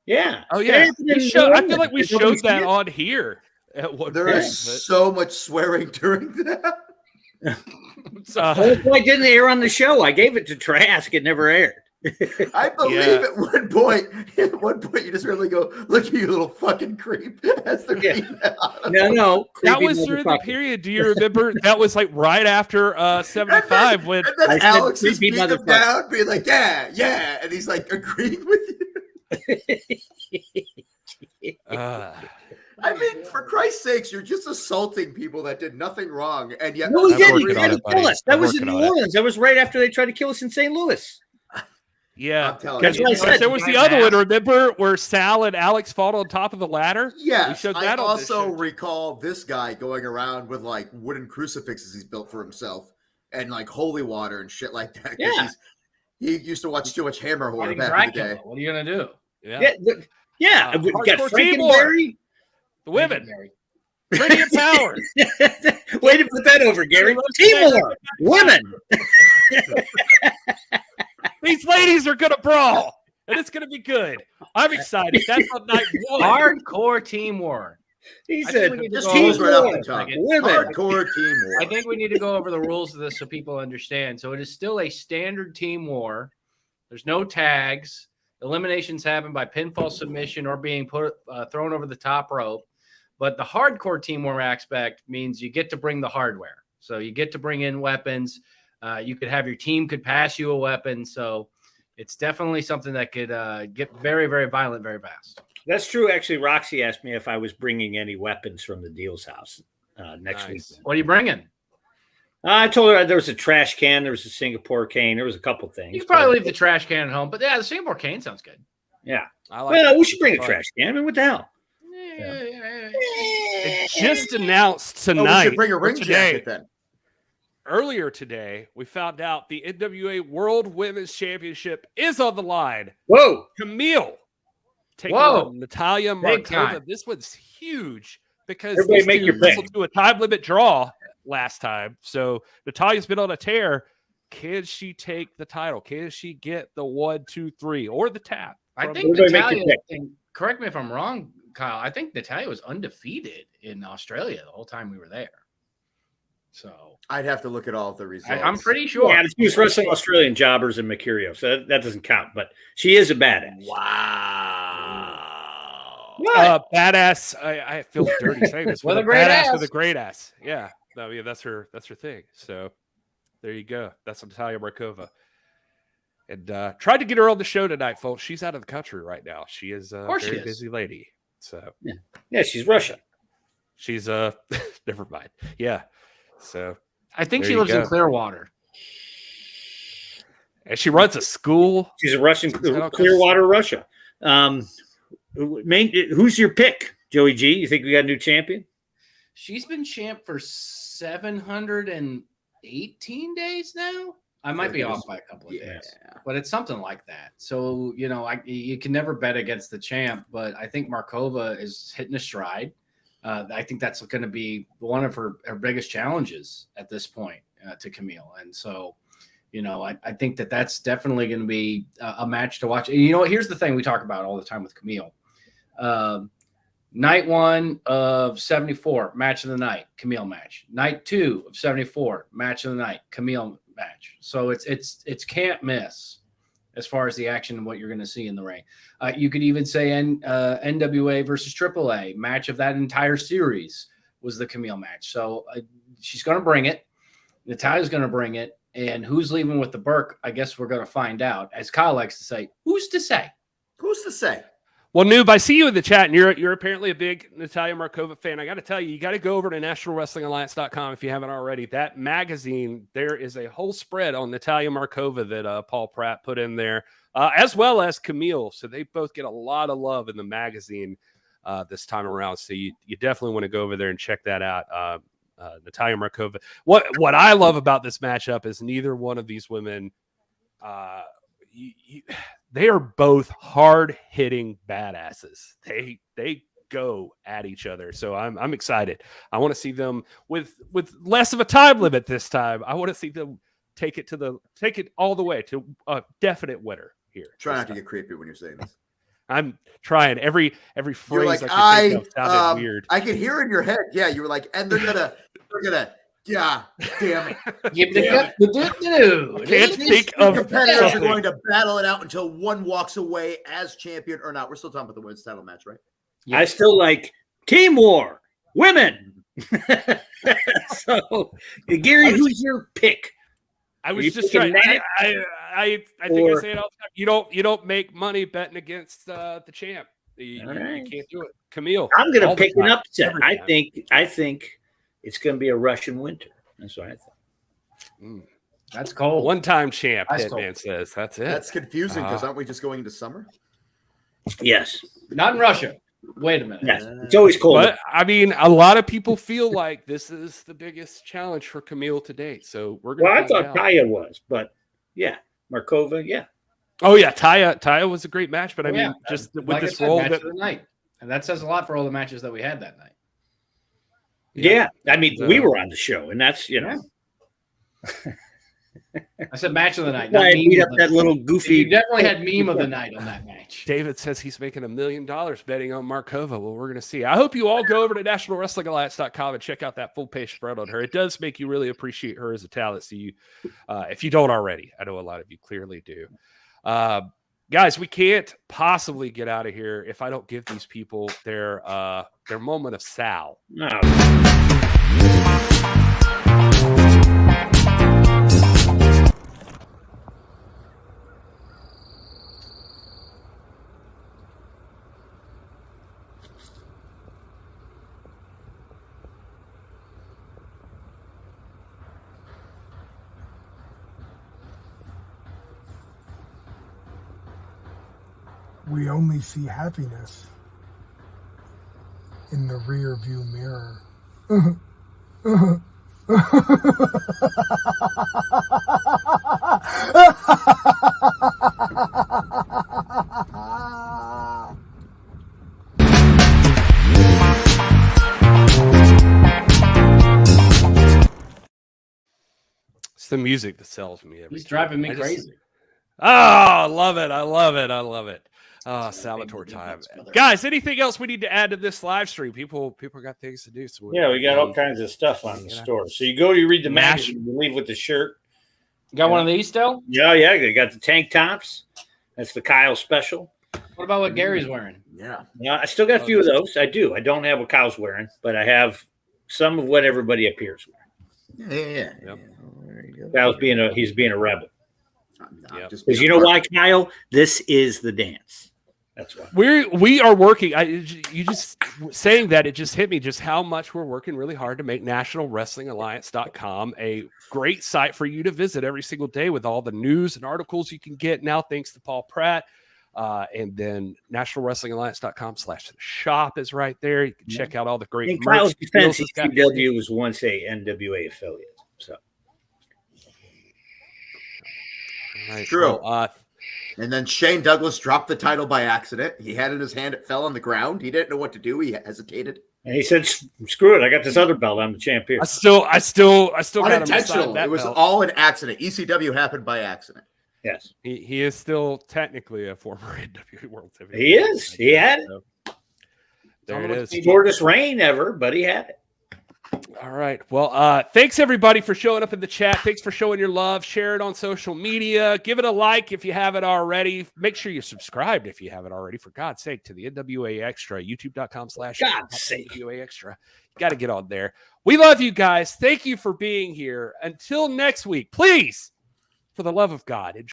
Yeah. Oh yeah. I feel like we showed that on here at one There point. is so much swearing during that. Well, I didn't air on the show. I gave it to Trask. It never aired. I believe at one point, you just really go, look at you, little fucking creep. As they're beating that out of him. No. That was during the period. Do you remember? That was like right after 75 when And then I said Alex is creepy beating him motherfucker. down, being like, yeah. And he's like agreeing with you. I mean, for Christ's sakes, you're just assaulting people that did nothing wrong. And yet, No, we I'm didn't. working They on tried it, to buddy. kill us. That I'm was in working New on it. Orleans. That was right after they tried to kill us in St. Louis. Yeah, I'm telling because you. That's what I said. there was the other one. Remember where Sal and Alex fought on top of the ladder? we yes, showed I that on this also show. recall this guy going around with like wooden crucifixes he's built for himself and like holy water and shit like that. 'Cause Yeah. he used to watch too much Hammer horror Fighting back in the Dracula. day. What are you gonna do? Yeah. We got Hardcore Timor. Frankenberry. The women, radiant power. Way to put that over, Gary. Timor. Women. These ladies are gonna brawl, and it's gonna be good. I'm excited. That's on night 1. Hardcore team war. He I said, think we need to Just go teams over right the off rules. the top. women. Hardcore team war. I think we need to go over the rules of this so people understand. So it is still a standard team war. There's no tags. Eliminations happen by pinfall submission or being thrown over the top rope. But the hardcore team war aspect means you get to bring the hardware. So you get to bring in weapons. You could have your team could pass you a weapon. So it's definitely something that could get very, very violent very fast. That's true. Actually, Roxy asked me if I was bringing any weapons from the Deal's house next week. What are you bringing? I told her there was a trash can, there was a Singapore cane, there was a couple things. You could probably leave the trash can at home. But yeah, the Singapore cane sounds good. Yeah. I like Well, that. we should bring a trash can. I mean, what the hell? It just announced Oh, we tonight. should bring a or ring today. jacket then. Earlier today, we found out the NWA World Women's Championship is on the line. Whoa. Camille taking Whoa. on Natalia Big Markova. time. This one's huge because Everybody these make two your pick. wrestled to a time limit draw last time. So Natalia's been on a tear. Can she take the title? Can she get the 1, 2, 3 or the tap? I from- think Everybody make your Natalia, pick. and correct me if I'm wrong, Kyle, I think Natalia was undefeated in Australia the whole time we were there. So I'd have to look at all of the results. I'm pretty sure. Yeah, she was wrestling Australian jobbers in Mercurio, so that doesn't count. But she is a badass. Wow. Badass. I feel dirty saying this. With With a great badass ass. with a great ass. Yeah. No, yeah, that's her thing. So there you go. That's Natalia Markova. And tried to get her on the show tonight, folks. She's out of the country right now. She is a very busy lady. So Yeah, she's Russian. she's never mind. Yeah. So I think There she you lives in go. Clearwater. and she runs a school. She's a Russian, She's got all kinds of- Clearwater, Russia. Who's your pick, Joey G? You think we got a new champion? She's been champ for 718 days now. I might be off by a couple of days, but it's something like that. So, you can never bet against the champ, but I think Markova is hitting a stride. I think that's going to be one of her biggest challenges at this point to Camille. And so, I think that's definitely going to be a match to watch. Here's the thing we talk about all the time with Camille. Night 1 of 74, match of the night, Camille match. Night 2 of 74, match of the night, Camille match. So it's can't miss as far as the action and what you're going to see in the ring. You could even say NWA versus AAA, match of that entire series was the Camille match. So she's going to bring it. Natalia's going to bring it. And who's leaving with the Burke? I guess we're going to find out. As Kyle likes to say, who's to say? Who's to say? Well, Noob, I see you in the chat, and you're apparently a big Natalia Markova fan. I got to tell you, you got to go over to nationalwrestlingalliance.com if you haven't already. That magazine, there is a whole spread on Natalia Markova that Paul Pratt put in there, as well as Camille. So they both get a lot of love in the magazine this time around. So you definitely want to go over there and check that out. Natalia Markova. What I love about this matchup is neither one of these women they are both hard-hitting badasses. They go at each other. So I'm excited. I want to see them with less of a time limit this time. I want to see them take it all the way to a definite winner here. Try not to get creepy when you're saying this. I'm trying every You're phrase like, I could think of sounded weird. I could hear in your head. Yeah, you were like, and they're gonna, yeah, damn it. Can't think of Competitors are something. going to battle it out until one walks away as champion or not. We're still talking about the women's title match, right? Yeah. I still like Team War, women. So, Gary, who's your pick? I was you just picking trying. that? I think I say it all the time. You don't make money betting against the champ. You can't do it. Camille. I'm going to all the pick an time, upset. every I time. think it's going to be a Russian winter. That's what I think. That's cold. One-time champ, That's Hitman cold. says. That's it. That's confusing because aren't we just going into summer? Yes. Not in Russia. Wait a minute. Yes. It's always cold. But I mean, a lot of people feel like this is the biggest challenge for Camille to date. So we're going. Well, I thought Taya was, but yeah, Markova, yeah. Oh yeah, Taya was a great match, but I mean, just with like this I said, role match that of the night, and that says a lot for all the matches that we had that night. Yeah. I mean, we were on the show, and that's I said match of the night. Why I Not beat meme up of that the little goofy. You definitely had meme of the night on that match. David says he's making $1 million betting on Markova. Well, we're going to see. I hope you all go over to nationalwrestlingalliance.com and check out that full page spread on her. It does make you really appreciate her as a talent. So you, if you don't already, I know a lot of you clearly do. Guys, we can't possibly get out of here if I don't give these people their moment of Sal. No. We only see happiness in the rear view mirror. music that sells me. He's driving me crazy. I love it. I love it. I love it. Salvatore time. Guys, anything else we need to add to this live stream? People got things to do. So yeah, we got all kinds of stuff on the store. So you go, you read the magazine, you leave with the shirt. You got one of these still? Yeah, you got the tank tops. That's the Kyle special. What about what Gary's wearing? Yeah, I still got a few of those. I do. I don't have what Kyle's wearing, but I have some of what everybody appears wearing. Yeah. Yep. There you go. Kyle's being a rebel. Just because you know why, Kyle? This is the dance. That's why we are working. You just saying that, it just hit me just how much we're working really hard to make nationalwrestlingalliance.com a great site for you to visit every single day with all the news and articles you can get now, thanks to Paul Pratt. And then nationalwrestlingalliance.com/shop is right there. You can check out all the great. In Kyle's defense, ECW was once a NWA affiliate. So right, true. Well, and then Shane Douglas dropped the title by accident. He had it in his hand. It fell on the ground. He didn't know what to do. He hesitated. And he said, "Screw it! I got this other belt. I'm the champion." I still got him unintentional. It was belt. all an accident. ECW happened by accident. Yes, he is still technically a former NWA World Heavyweight. He is. He had it. There it is. Shortest reign ever, but he had it. All right. Well, thanks everybody for showing up in the chat. Thanks for showing your love. Share it on social media. Give it a like if you haven't already. Make sure you're subscribed if you haven't already. For God's sake, to the NWA Extra, youtube.com/NWA Extra. You got to get on there. We love you guys. Thank you for being here. Until next week, please, for the love of God, enjoy